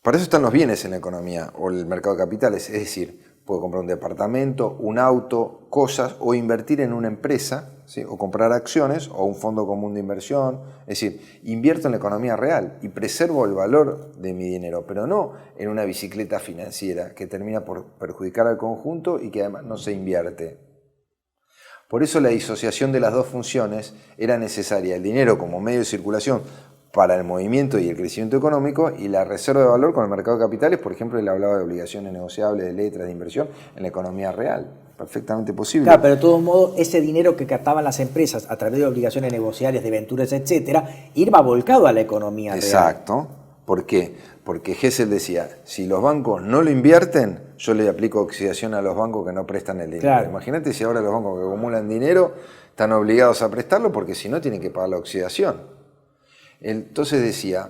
para eso están los bienes en la economía o el mercado de capitales, es decir, puedo comprar un departamento, un auto, cosas, o invertir en una empresa, ¿sí? O comprar acciones o un fondo común de inversión. Es decir, invierto en la economía real y preservo el valor de mi dinero, pero no en una bicicleta financiera que termina por perjudicar al conjunto y que además no se invierte. Por eso la disociación de las 2 funciones era necesaria. El dinero como medio de circulación para el movimiento y el crecimiento económico y la reserva de valor con el mercado de capitales, por ejemplo, él hablaba de obligaciones negociables, de letras de inversión en la economía real. Perfectamente posible. Claro, pero de todos modos, ese dinero que captaban las empresas a través de obligaciones negociables, de venturas, etcétera, iba volcado a la economía real. Exacto. ¿Por qué? Porque Hessel decía, si los bancos no lo invierten, yo le aplico oxidación a los bancos que no prestan el dinero. Claro. Imagínate si ahora los bancos que acumulan dinero están obligados a prestarlo porque si no tienen que pagar la oxidación. Entonces decía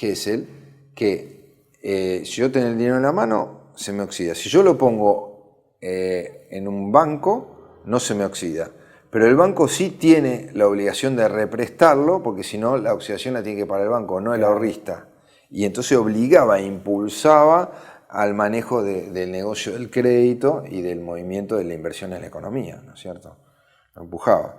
Hessel que si yo tengo el dinero en la mano, se me oxida. Si yo lo pongo en un banco, no se me oxida. Pero el banco sí tiene la obligación de represtarlo, porque si no, la oxidación la tiene que pagar el banco, no el ahorrista. Y entonces obligaba, impulsaba al manejo del negocio del crédito y del movimiento de la inversión en la economía, ¿no es cierto? Lo empujaba.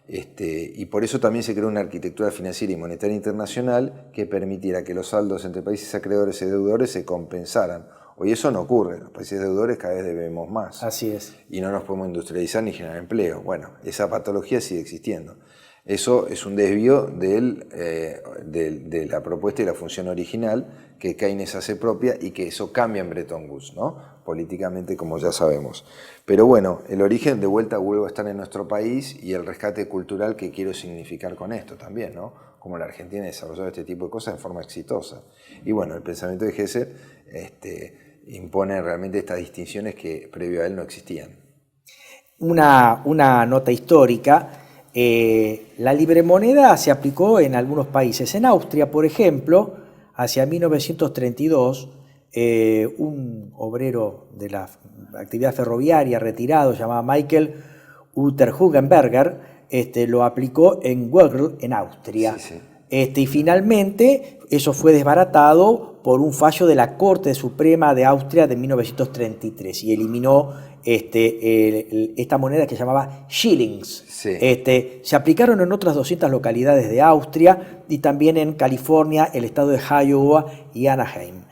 Y por eso también se creó una arquitectura financiera y monetaria internacional que permitiera que los saldos entre países acreedores y deudores se compensaran. Hoy eso no ocurre, los países deudores cada vez debemos más. Así es. Y no nos podemos industrializar ni generar empleo. Bueno, esa patología sigue existiendo. Eso es un desvío de la propuesta y la función original que Keynes hace propia y que eso cambia en Bretton Woods, ¿no? Políticamente, como ya sabemos. Pero bueno, el origen de vuelta vuelve a estar en nuestro país y el rescate cultural que quiero significar con esto también, ¿no? Como la Argentina ha desarrollado este tipo de cosas de forma exitosa. Y bueno, el pensamiento de Hessel impone realmente estas distinciones que previo a él no existían. Una nota histórica. La libre moneda se aplicó en algunos países. En Austria, por ejemplo, hacia 1932, un obrero de la actividad ferroviaria retirado llamado Michael Unterhugenberger lo aplicó en Wörgl, en Austria. Sí, sí. Y finalmente eso fue desbaratado por un fallo de la Corte Suprema de Austria de 1933 y eliminó esta moneda que se llamaba shillings. Sí. Se aplicaron en otras 200 localidades de Austria y también en California, el estado de Iowa y Anaheim.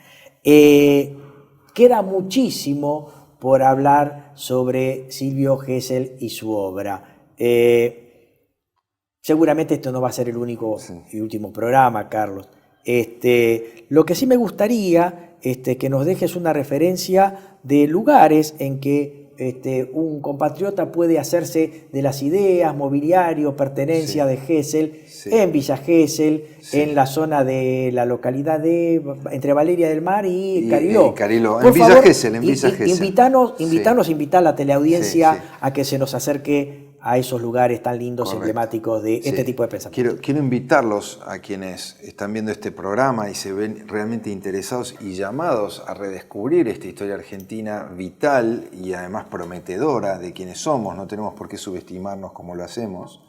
Queda muchísimo por hablar sobre Silvio Gesell y su obra. Seguramente esto no va a ser el único y último programa, Carlos. Lo que sí me gustaría que nos dejes una referencia de lugares en que un compatriota puede hacerse de las ideas, mobiliario, pertenencia de Gesell, en Villa Gesell, en la zona de la localidad entre Valeria del Mar y Cariló. Cariló, en Villa Gesell, en Villa Gesell. Invitar a la teleaudiencia a que se nos acerque a esos lugares tan lindos, emblemáticos de este tipo de pensamiento. Quiero invitarlos a quienes están viendo este programa y se ven realmente interesados y llamados a redescubrir esta historia argentina vital y además prometedora de quienes somos, no tenemos por qué subestimarnos como lo hacemos,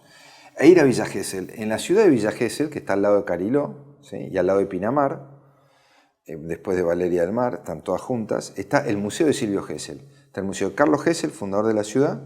e ir a Villa Gesell. En la ciudad de Villa Gesell, que está al lado de Cariló, y al lado de Pinamar, después de Valeria del Mar, están todas juntas, está el Museo de Silvio Gesell. Está el Museo de Carlos Gesell, fundador de la ciudad,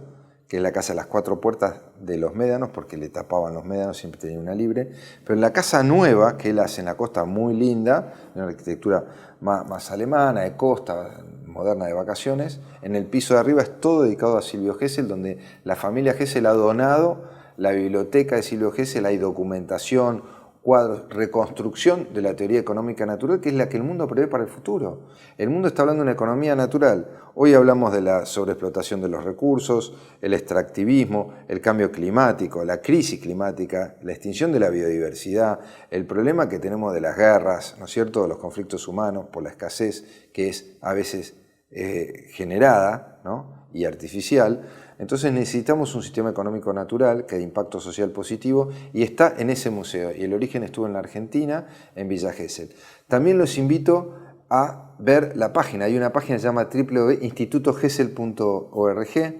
que es la casa de las 4 puertas de los médanos, porque le tapaban los médanos, siempre tenía una libre. Pero en la casa nueva, que él hace en la costa, muy linda, una arquitectura más alemana, de costa, moderna, de vacaciones, en el piso de arriba es todo dedicado a Silvio Gesell, donde la familia Gesell ha donado la biblioteca de Silvio Gesell, hay documentación, cuadros, reconstrucción de la teoría económica natural, que es la que el mundo prevé para el futuro. El mundo está hablando de una economía natural. Hoy hablamos de la sobreexplotación de los recursos, el extractivismo, el cambio climático, la crisis climática, la extinción de la biodiversidad, el problema que tenemos de las guerras, ¿no es cierto?, de los conflictos humanos por la escasez que es a veces generada, ¿no?, y artificial. Entonces necesitamos un sistema económico natural que de impacto social positivo y está en ese museo. Y el origen estuvo en la Argentina, en Villa Gesell. También los invito a ver la página. Hay una página que se llama www.institutogesell.org,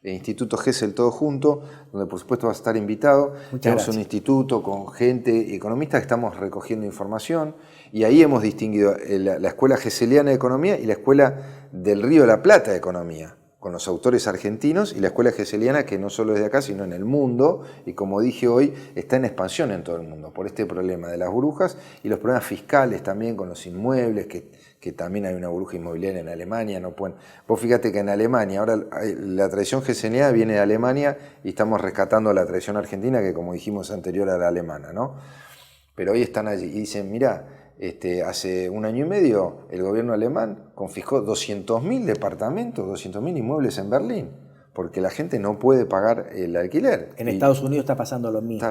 Instituto Gesell todo junto, donde por supuesto vas a estar invitado. Tenemos un instituto con gente economista que estamos recogiendo información y ahí hemos distinguido la Escuela Gesseliana de Economía y la Escuela del Río de la Plata de Economía, con los autores argentinos, y la escuela gesseliana, que no solo es de acá, sino en el mundo, y como dije hoy, está en expansión en todo el mundo, por este problema de las burbujas y los problemas fiscales también con los inmuebles, que también hay una burbuja inmobiliaria en Alemania. No pueden. Vos fíjate que en Alemania, ahora la tradición gesseliana viene de Alemania y estamos rescatando la tradición argentina, que como dijimos anterior a la alemana, ¿no? Pero hoy están allí y dicen, mirá, hace 1 año y medio el gobierno alemán confiscó 200.000 departamentos, 200.000 inmuebles en Berlín, porque la gente no puede pagar el alquiler. En Estados Unidos está pasando lo mismo.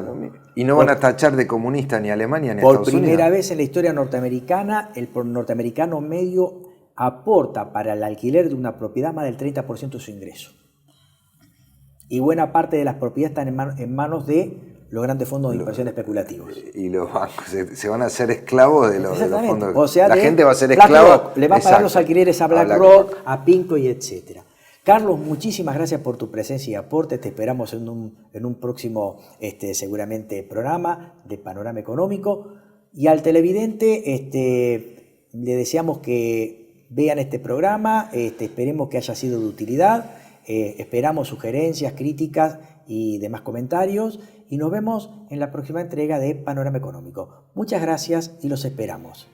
Y no van a tachar de comunista ni a Alemania ni a Estados Unidos. Por primera vez en la historia norteamericana, el norteamericano medio aporta para el alquiler de una propiedad más del 30% de su ingreso. Y buena parte de las propiedades están en manos de los grandes fondos de inversión especulativos. Y los bancos se van a hacer esclavos de los fondos. O sea, la gente va a ser esclava. Le va a pagar los alquileres a BlackRock, a Pinco y etc. Carlos, muchísimas gracias por tu presencia y aporte. Te esperamos en un próximo, seguramente, programa de Panorama Económico. Y al televidente le deseamos que vean este programa. Esperemos que haya sido de utilidad. Esperamos sugerencias, críticas y demás comentarios. Y nos vemos en la próxima entrega de Panorama Económico. Muchas gracias y los esperamos.